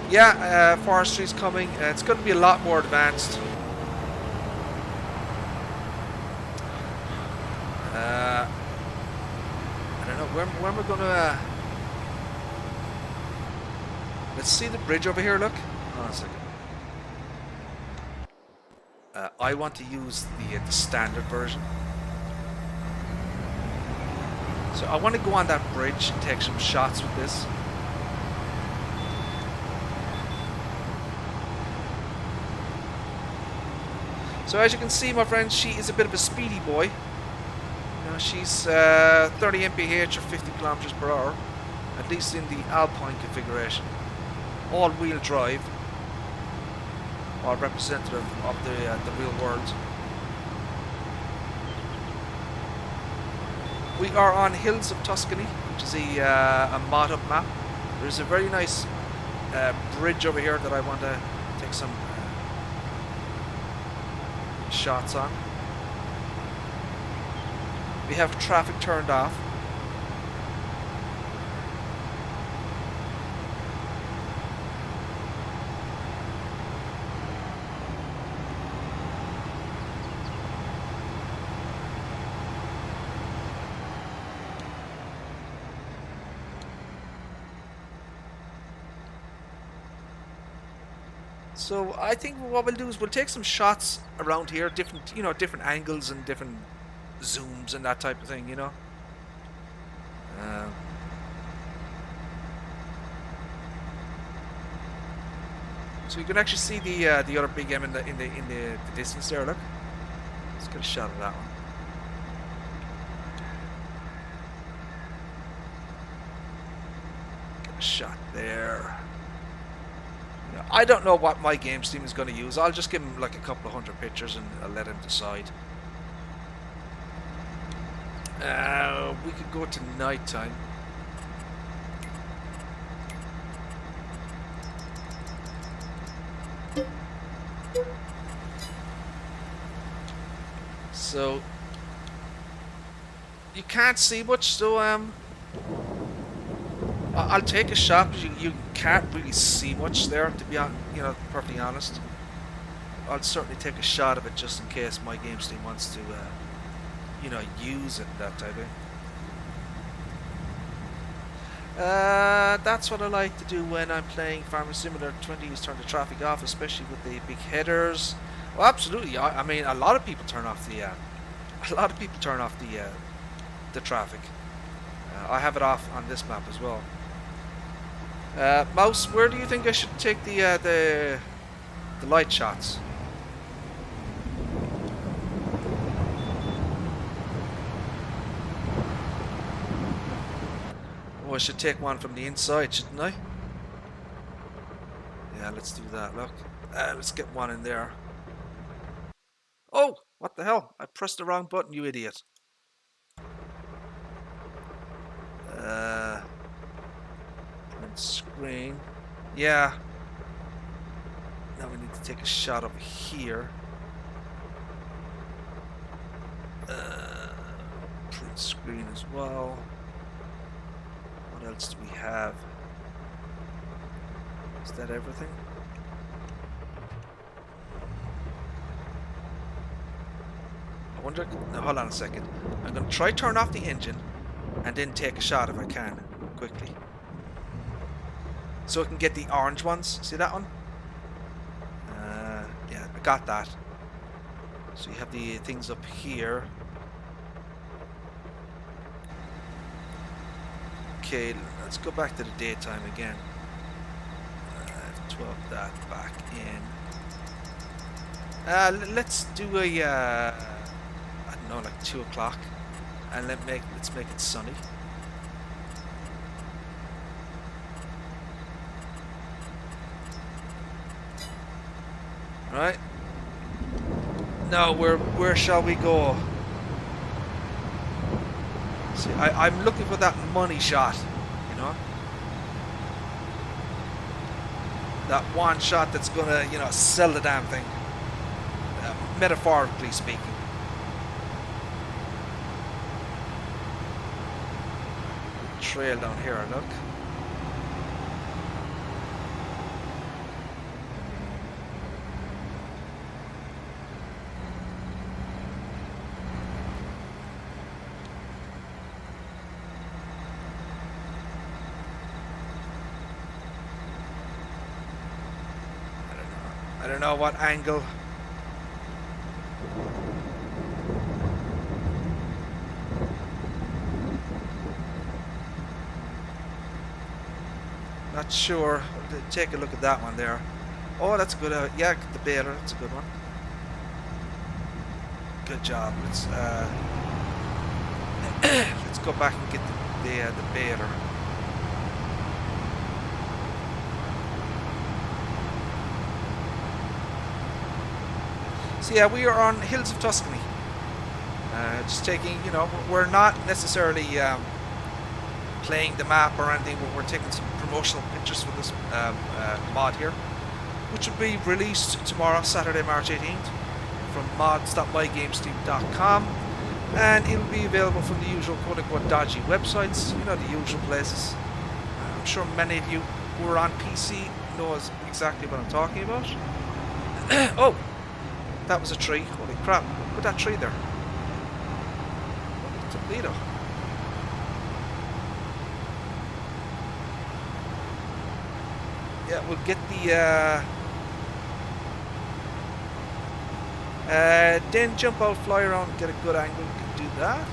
Yeah, forestry's coming. It's going to be a lot more advanced. I don't know when we're gonna. Let's see the bridge over here. Look. Hold on a second. I want to use the standard version. So I want to go on that bridge and take some shots with this. So as you can see, my friends, she is a bit of a speedy boy. She's 30 mph or 50 kilometers per hour, at least in the Alpine configuration. All-wheel drive, or representative of the real world. We are on Hills of Tuscany, which is a mod-up map. There's a very nice bridge over here that I want to take some shots on. We have traffic turned off. So I think what we'll do is we'll take some shots around here, different, you know, different angles and different zooms and that type of thing, you know. So you can actually see the other Big M in the distance there. Look, let's get a shot of that one. Get a shot there. I don't know what MyGamesteam is going to use. I'll just give him like a couple of 100 pictures and I'll let him decide. We could go to nighttime. So you can't see much, so I'll take a shot, but you can't really see much there, to be perfectly honest. I'll certainly take a shot of it just in case MyGamesteam wants to, use it, that type of thing. That's what I like to do when I'm playing Farming Simulator 20, is turn the traffic off, especially with the big headers. Well, absolutely. I mean, a lot of people turn off the traffic. I have it off on this map as well. Mouse, where do you think I should take the light shots? Oh, I should take one from the inside, shouldn't I? Yeah, let's do that. Look, let's get one in there. Oh, what the hell? I pressed the wrong button, you idiot. Print screen. Yeah. Now we need to take a shot over here. Print screen as well. What else do we have? Is that everything? I wonder. No, hold on a second. I'm going to try turn off the engine and then take a shot if I can quickly, so I can get the orange ones. See that one? Yeah, I got that. So you have the things up here. Okay, let's go back to the daytime again. 12 that back in. Let's do a I don't know, like 2 o'clock, and let's make it sunny. Right. Now where shall we go? See, I'm looking for that money shot, you know? That one shot that's gonna, sell the damn thing. Metaphorically speaking. Trail down here, look. I don't know what angle. Not sure. Take a look at that one there. Oh, that's good. Yeah, the baler. That's a good one. Good job. Let's let's go back and get the baler. So yeah, we are on Hills of Tuscany. Just taking, you know, we're not necessarily playing the map or anything, but we're taking some promotional pictures for this mod here, which will be released tomorrow, Saturday, March 18th, from mods.mygamesteam.com, and it'll be available from the usual quote-unquote dodgy websites, you know, the usual places. I'm sure many of you who are on PC knows exactly what I'm talking about. Oh, that was a tree. Holy crap! Put that tree there. It's a torpedo. Yeah, we'll get the then jump out, fly around, get a good angle. We can do that.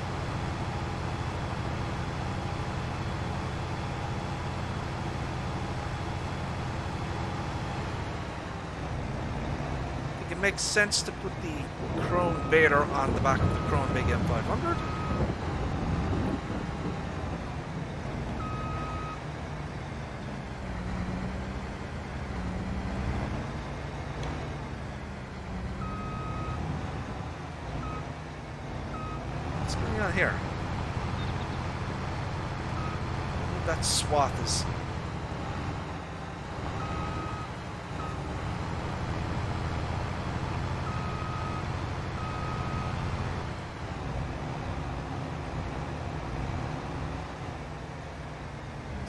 I think it makes sense to put the Krone Vader on the back of the Krone BiG M 500. Here. That swath is.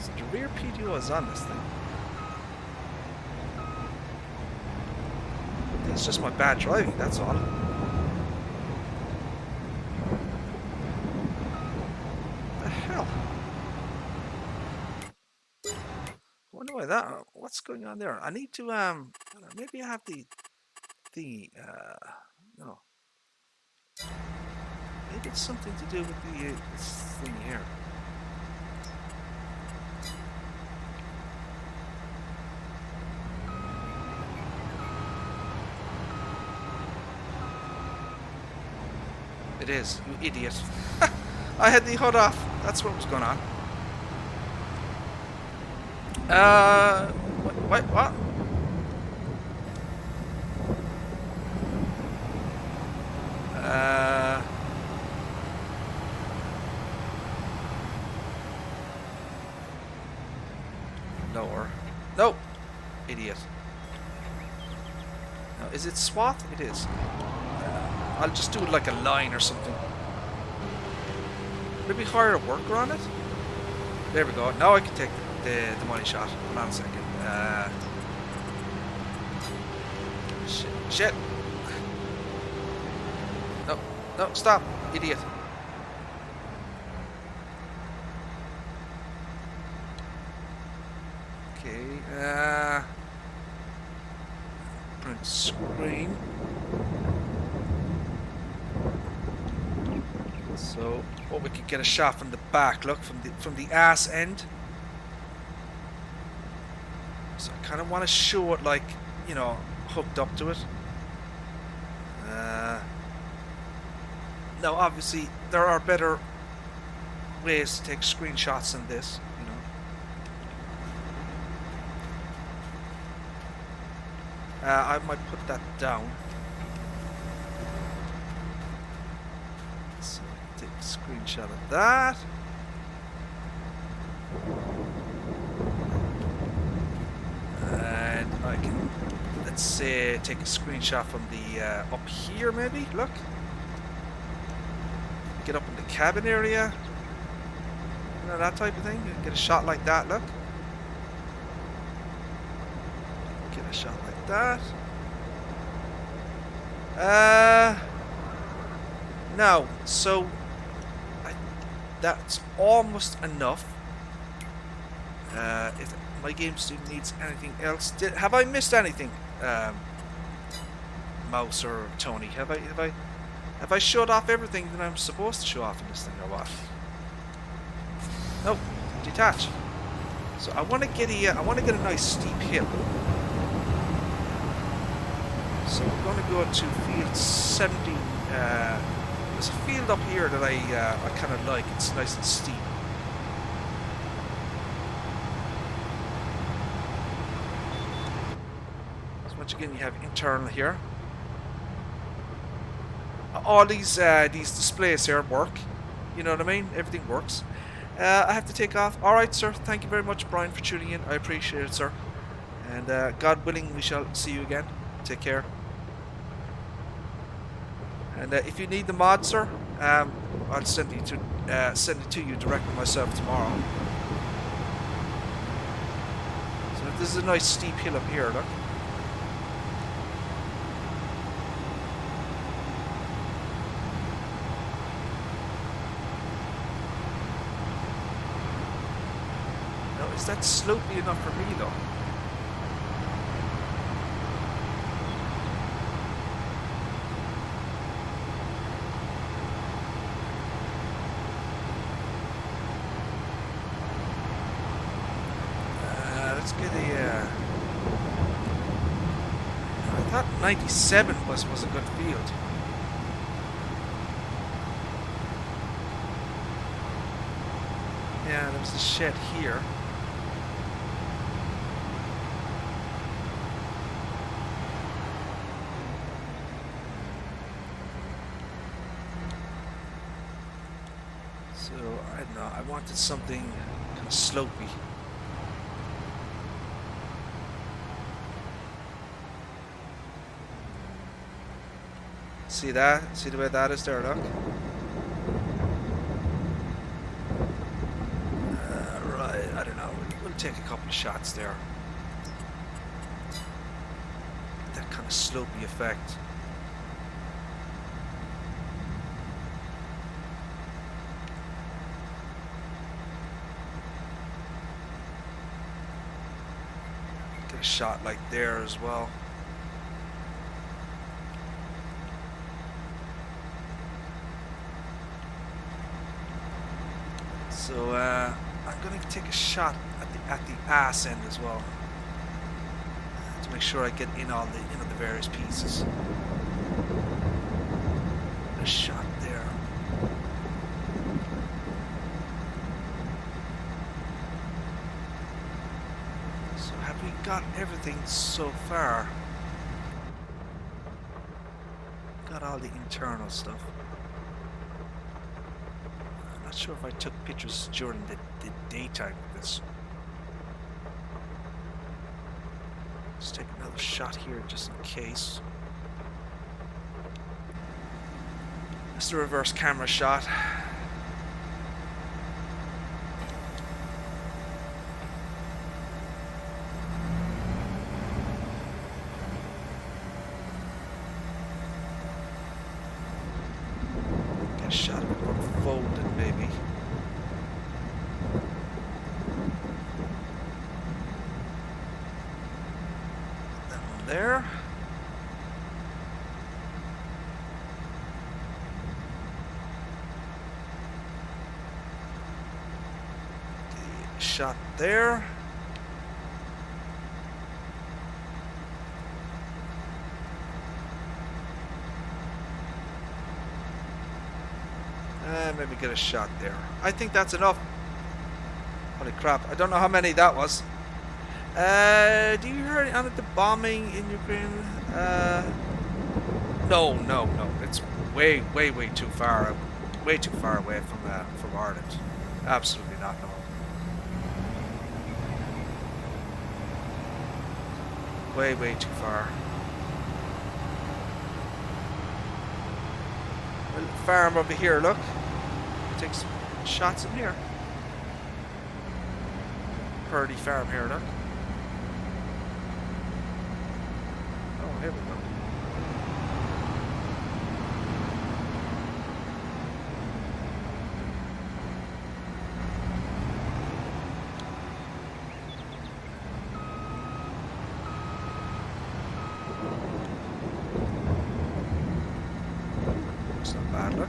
So the rear PTO is on this thing. It's just my bad driving, that's all. What's going on there? I need to maybe I have no, maybe it's something to do with the this thing here. It is, you idiot. I had the HUD off. That's what was going on. Wait, what? Lower. No! Idiot. No, is it swath? It is. I'll just do it like a line or something. Maybe hire a worker on it? There we go. Now I can take the money shot. Hold on a second. Shit. No, stop, idiot. Okay, print screen. So, we could get a shot from the back. Look, from the ass end. So I kind of want to show it like, you know, hooked up to it. Now, obviously, there are better ways to take screenshots than this, you know. I might put that down. So I can take a screenshot of that. And I can, let's say, take a screenshot from the up here, maybe. Look. Get up in the cabin area, you know, that type of thing. Get a shot like that. Look, get a shot like that. No, so that's almost enough. If MyGamesteam needs anything else, have I missed anything, Mouse or Tony? Have I showed off everything that I'm supposed to show off in this thing, or what? No, detach. So I want to get a nice steep hill. So we're going to go to field 70. There's a field up here that I kind of like. It's nice and steep. So once again, you have internal here. all these displays here work. You know what I mean? Everything works. I have to take off. Alright, sir. Thank you very much, Brian, for tuning in. I appreciate it, sir. And God willing, we shall see you again. Take care. And if you need the mod, sir, I'll send it to you directly myself tomorrow. So this is a nice steep hill up here, look. Now, is that slopey enough for me, though? Let's get a. I thought 97 was a good field. Yeah, there was a shed here. So I don't know. I wanted something kind of slopey. See that? See the way that is there, look? Right, I don't know. We'll take a couple of shots there. That kind of slopey effect. Get a shot like there as well. So I'm going to take a shot at the ass end as well to make sure I get in all the the various pieces. A shot there. So have we got everything so far? Got all the internal stuff. Not sure if I took pictures during the daytime of this. Let's take another shot here just in case. That's the reverse camera shot. Get a shot of it unfolded, maybe. That one there. The shot there. Maybe get a shot there. I think that's enough. Holy crap. I don't know how many that was. Do you hear any of the bombing in Ukraine? No. It's way too far. Way too far away from Ireland. Absolutely not, no. Way too far. Little farm over here, look. Take some shots in here. Purdy farm here, look. Oh, here we go. It's not bad, look.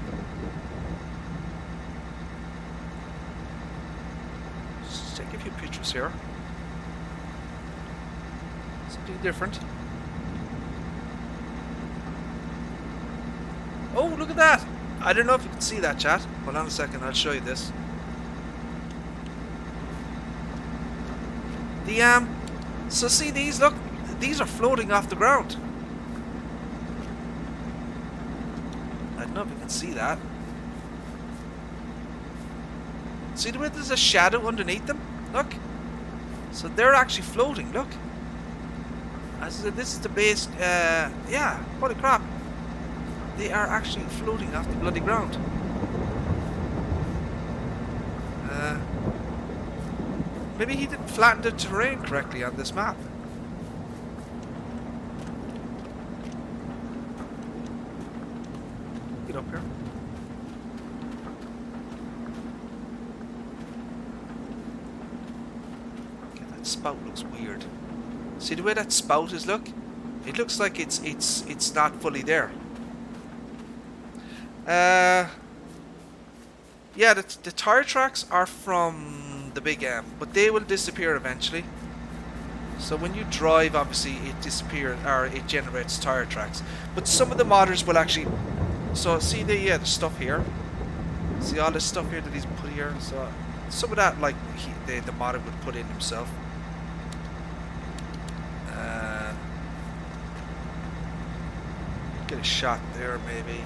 Take a few pictures here. Something different. Oh, look at that! I don't know if you can see that, chat. Hold on a second, I'll show you this. The so see these, look, these are floating off the ground. I don't know if you can see that. See the way there's a shadow underneath them? Look. So they're actually floating, look. As I said, this is the base, yeah, holy crap. They are actually floating off the bloody ground. Maybe he didn't flatten the terrain correctly on this map. Get up here. Okay, that spout looks weird. See the way that spout is, look? It looks like it's not fully there. Yeah, the tire tracks are from the Big M, but they will disappear eventually. So when you drive, obviously it disappears, or it generates tire tracks. But some of the modders will actually. So see the stuff here. See all this stuff here that he's put here. So some of that, like the modder would put in himself. Get a shot there, maybe.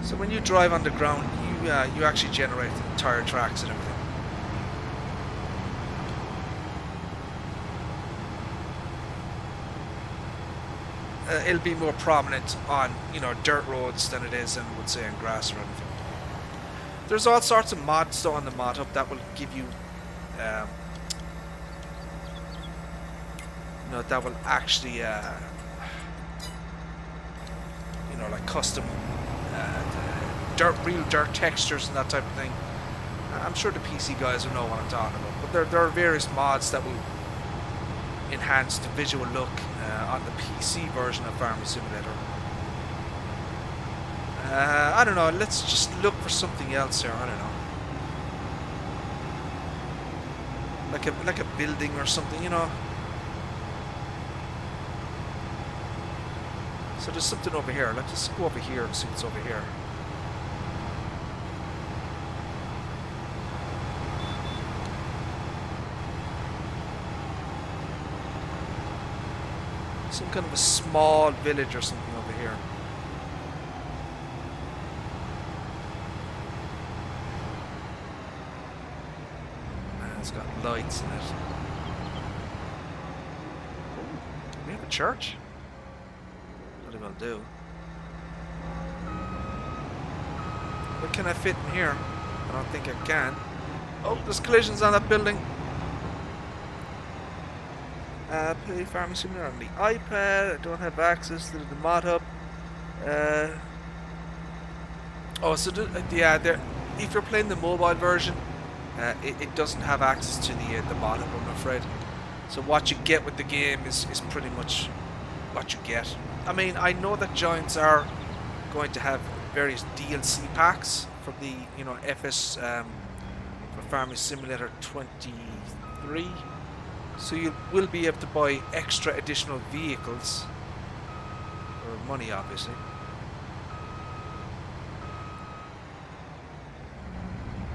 So when you drive on the ground, you actually generate tire tracks and everything. It'll be more prominent on, you know, dirt roads than it is, and would say on grass or anything. There's all sorts of mods though on the mod hub that will give you, you know, that will actually, you know, like custom. Real dirt textures and that type of thing. I'm sure the PC guys will know what I'm talking about. But there are various mods that will enhance the visual look on the PC version of Farming Simulator. I don't know. Let's just look for something else here. I don't know. Like a building or something, you know. So there's something over here. Let's just go over here and see what's over here. Some kind of a small village or something over here. And it's got lights in it. Do we have a church? What will do? What can I fit in here? I don't think I can. Oh, there's collisions on that building. Play Farming Simulator on the iPad. I don't have access to the mod hub. Oh, so yeah, if you're playing the mobile version, it doesn't have access to the mod hub, I'm afraid. So what you get with the game is pretty much what you get. I mean, I know that Giants are going to have various DLC packs for the, you know, FS for Farming Simulator 23. So you will be able to buy extra additional vehicles for money, obviously.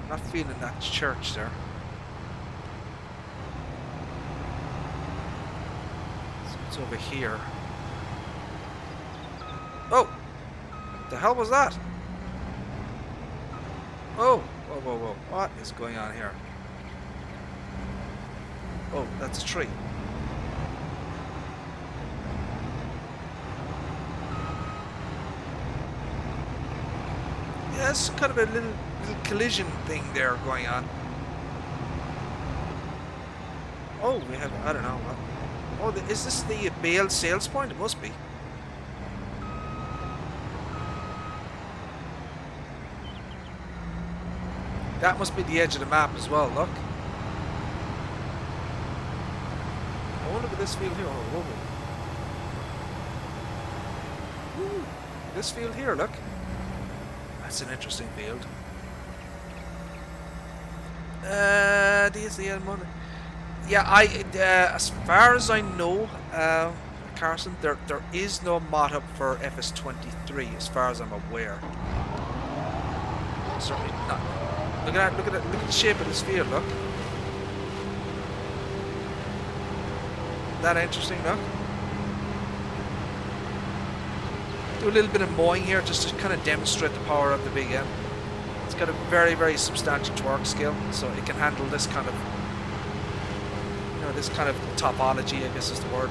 Not feeling that church there. So it's over here. Oh! What the hell was that? Oh! Whoa, whoa, whoa. What is going on here? Oh, that's a tree. Yeah, it's kind of a little collision thing there going on. Oh, we have, I don't know what. Oh, is this the Bale sales point? It must be. That must be the edge of the map as well, look. Oh, look at this field here. Oh, whoa, whoa. Ooh, this field here, look. That's an interesting field. DSL money. Yeah, as far as I know, Carson, there is no mod up for FS23, as far as I'm aware. Certainly not. Look at that! Look at the shape of this field. Look. That interesting, look. do a little bit of mowing here just to kind of demonstrate the power of the Big M. It's got a very, very substantial torque scale, so it can handle this kind of, you know, this kind of topology, I guess is the word.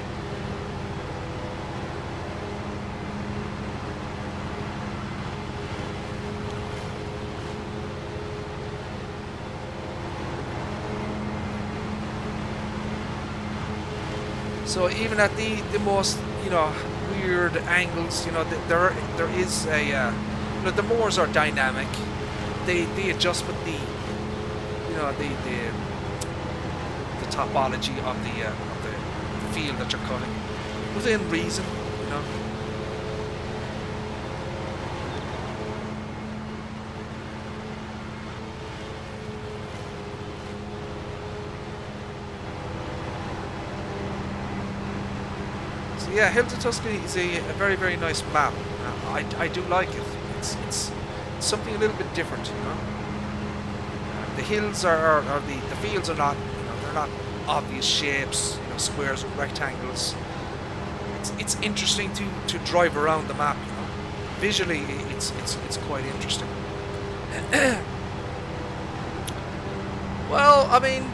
So even at the most, you know, weird angles, you know, there is a, you know, the mowers are dynamic. They adjust with the, you know, the topology of the field that you're cutting within reason, you know. Yeah, Hills of Tuscany is a very, very nice map. I do like it. It's something a little bit different, you know. The hills are the fields are not, you know, they're not obvious shapes, you know, squares and rectangles. It's interesting to drive around the map, you know. Visually, it's quite interesting. Well, I mean,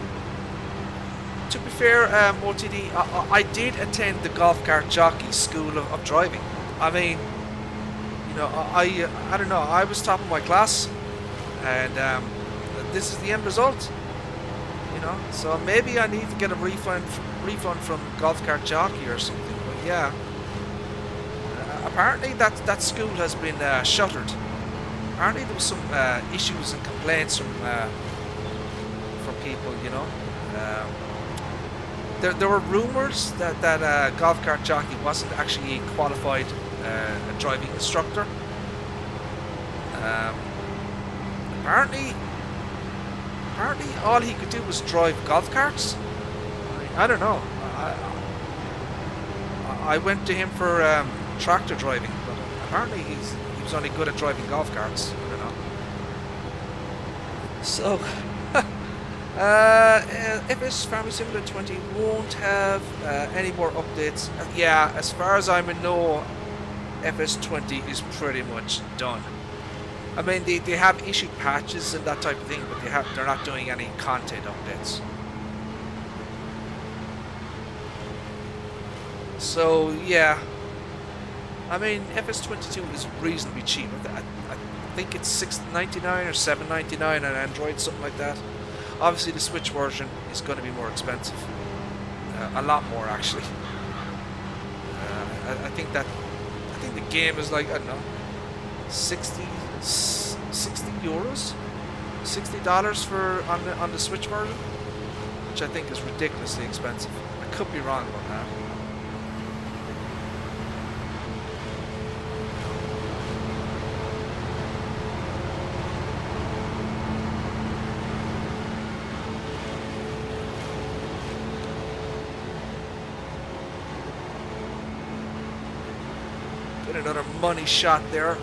to be fair, OTD, I did attend the golf cart jockey school of driving. I mean, you know, I don't know, I was top of my class, and this is the end result, you know. So maybe I need to get a refund from golf cart jockey or something. But yeah, apparently that school has been shuttered. Apparently there was some issues and complaints from people, you know. There were rumours that golf cart jockey wasn't actually a qualified driving instructor. Apparently all he could do was drive golf carts. I don't know. I went to him for tractor driving, but apparently he was only good at driving golf carts. I don't know. So. FS Family Simulator 20 won't have any more updates. Yeah, as far as I know, FS20 is pretty much done. I mean, they have issued patches and that type of thing, but they're not doing any content updates. So yeah, I mean, FS22 is reasonably cheap. I think it's $6.99 or $7.99 on Android, something like that. Obviously, the Switch version is going to be more expensive, a lot more actually. I think the game is like, I don't know, 60 euros, $60 for on the Switch version, which I think is ridiculously expensive. I could be wrong about that. Another money shot there.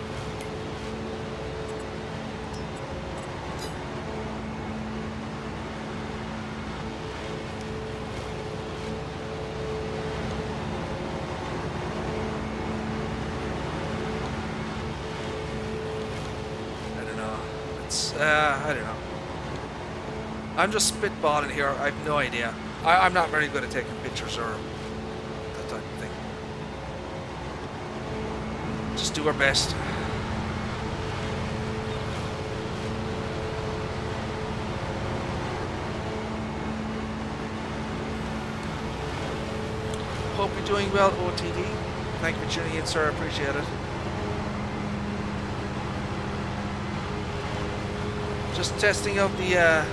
I don't know. I don't know. I'm just spitballing here. I have no idea. I'm not very good at taking pictures or that type of thing. Just do our best. Hope you're doing well, OTD. Thank you for tuning in, sir. I appreciate it. Just testing of the.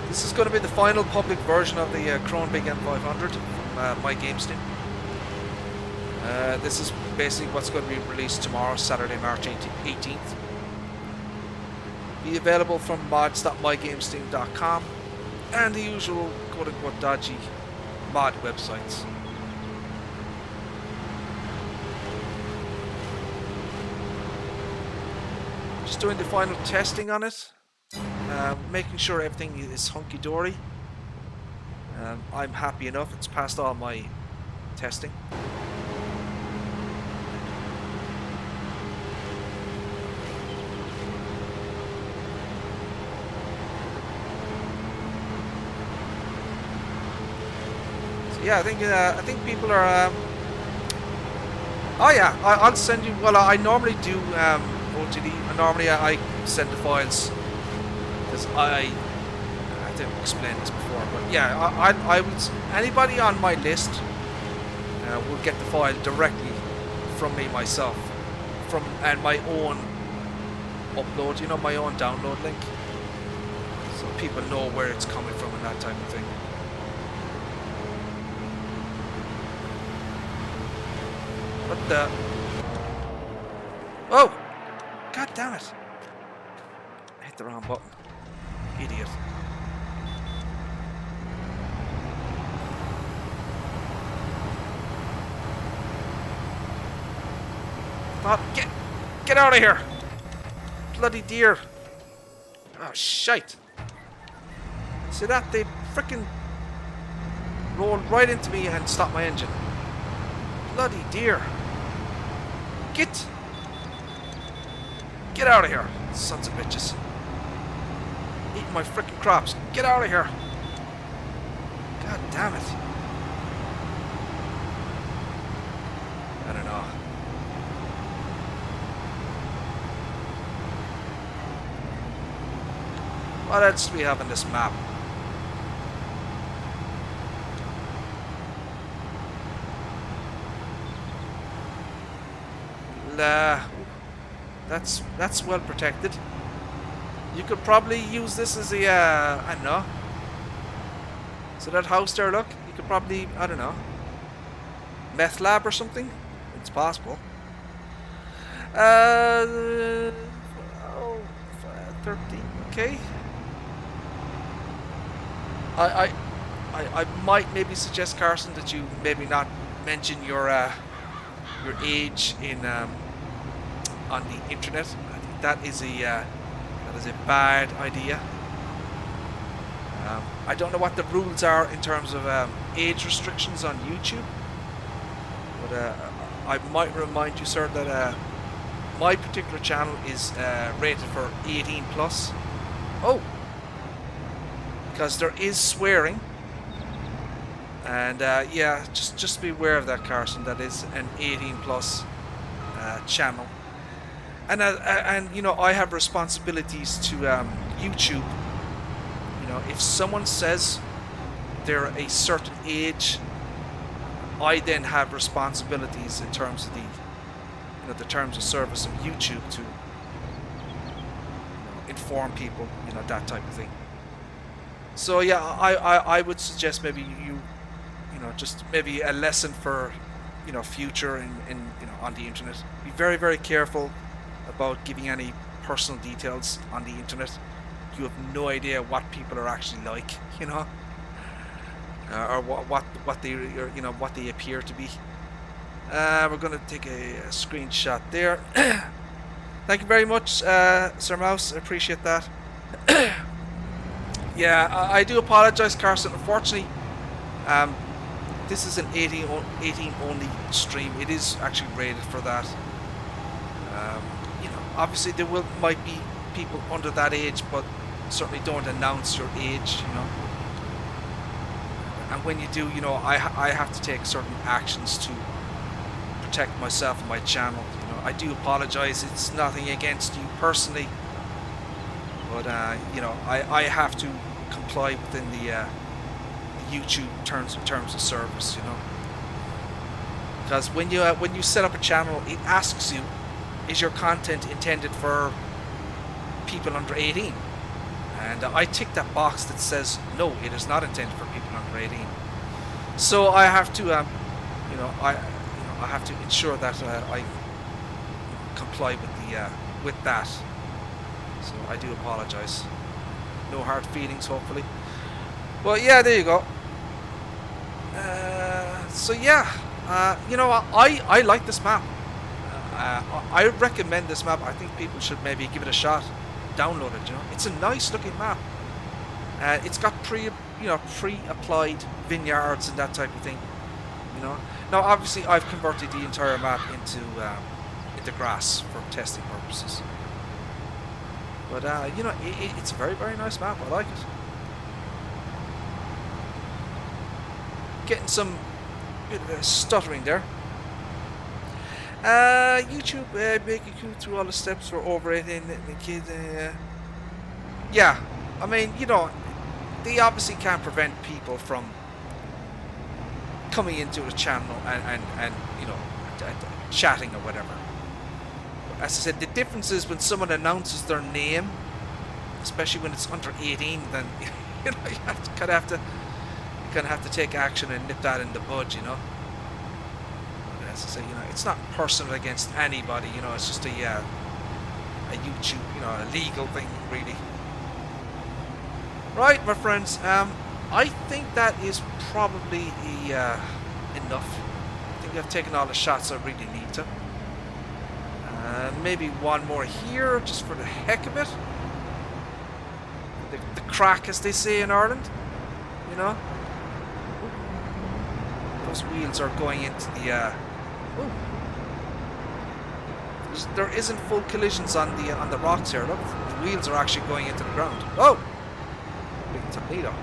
This is going to be the final public version of the Krone BiG M 500 from MyGamesteam. This is basically what's going to be released tomorrow, Saturday, March 18th. Be available from mods.mygamesteam.com and the usual quote-unquote dodgy mod websites. Just doing the final testing on it, making sure everything is hunky-dory. I'm happy enough, it's passed all my testing. yeah, I think people are. Oh yeah, I'll send you. Well, I normally do OTD. Normally I send the files because I didn't explain this before, but yeah, I would. Anybody on my list will get the file directly from me myself, and my own upload. You know, my own download link, so people know where it's coming from and that type of thing. What the? Oh! God damn it! I hit the wrong button. Idiot. Stop! Get out of here! Bloody deer! Oh shite! See that? They frickin' rolled right into me and stopped my engine. Bloody deer! Get out of here, sons of bitches! Eating my frickin' crops. Get out of here! God damn it! I don't know. What else do we have in this map? That's well protected. You could probably use this as a I don't know. So that house there, look, you could probably, I don't know, meth lab or something. It's possible. 13. Okay. I might maybe suggest, Carson, that you maybe not mention your age in on the internet. I think that is a bad idea. I don't know what the rules are in terms of age restrictions on YouTube, but I might remind you, sir, that my particular channel is rated for 18 plus. Oh, because there is swearing. And yeah, just be aware of that, Carson. That is an 18 plus channel, and you know, I have responsibilities to YouTube. You know, if someone says they're a certain age, I then have responsibilities in terms of the terms of service of YouTube to inform people, that type of thing. So yeah, I would suggest maybe you just maybe a lesson for future in on the internet. Be very, very careful about giving any personal details on the internet. You have no idea what people are actually like, or what they what they appear to be. We're going to take a screenshot there. Thank you very much, Sir Mouse. I appreciate that. Yeah, I do apologize, Carson. Unfortunately, this is an 18 only stream. It is actually rated for that. Obviously there might be people under that age, but certainly don't announce your age, And when you do, I have to take certain actions to protect myself and my channel. I do apologize. It's nothing against you personally, but I have to comply within the YouTube terms of service, because when you set up a channel, it asks you, is your content intended for people under 18? And I tick that box that says no, it is not intended for people under 18. So I have to I have to ensure that I comply with that. So I do apologize. No hard feelings, hopefully. Well, yeah, there you go. So yeah, I like this map. I recommend this map. I think people should maybe give it a shot. Download it. It's a nice looking map. It's got pre-applied vineyards and that type of thing. Now obviously I've converted the entire map into grass for testing purposes. But it's a very, very nice map. I like it. getting some bit of stuttering there. YouTube, make you go through all the steps for over 18, the kid, yeah, I mean, you know, they obviously can't prevent people from coming into the channel and you know, chatting or whatever. As I said, the difference is when someone announces their name, especially when it's under 18, then you know, you kind of have to take action and nip that in the bud, you know. But as I say, you know, it's not personal against anybody, you know. It's just a YouTube, you know, a legal thing, really. Right, my friends. I think that is probably enough. I think I've taken all the shots I really need to. Maybe one more here, just for the heck of it. The crack, as they say in Ireland, you know. Those wheels are going into the. There isn't full collisions on the rocks here. Look, the wheels are actually going into the ground. Oh, big tornado.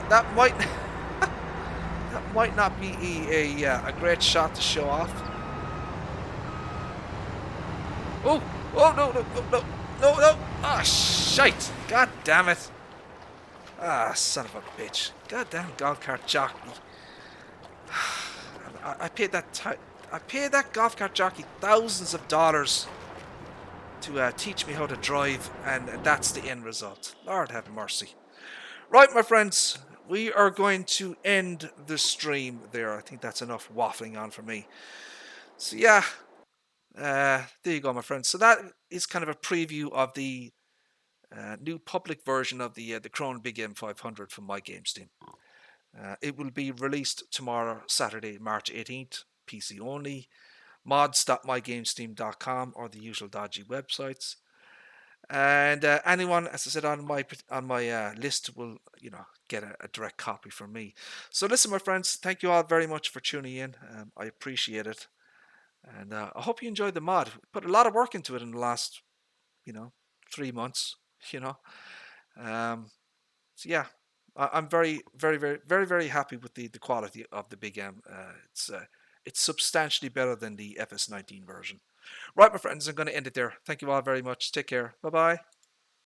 That might that might not be a great shot to show off. Oh no! Ah, shite! God damn it! Ah, son of a bitch! God damn golf cart jockey! I paid that golf cart jockey thousands of dollars to teach me how to drive, and that's the end result. Lord have mercy. Right, my friends, we are going to end the stream there. I think that's enough waffling on for me. So yeah, there you go, my friends. So that is kind of a preview of the new public version of the Krone BiG M 500 from MyGamesteam. It will be released tomorrow, Saturday, March 18th, PC only. mods.mygamesteam.com or the usual dodgy websites. And anyone, as I said, on my list will, you know, get a direct copy from me. So listen, my friends, thank you all very much for tuning in. I appreciate it, and I hope you enjoyed the mod. Put a lot of work into it in the last, you know, 3 months. You know, so yeah, I'm very happy with the quality of the BiG M. It's substantially better than the FS19 version. Right, my friends, I'm going to end it there. Thank you all very much. Take care. Bye bye.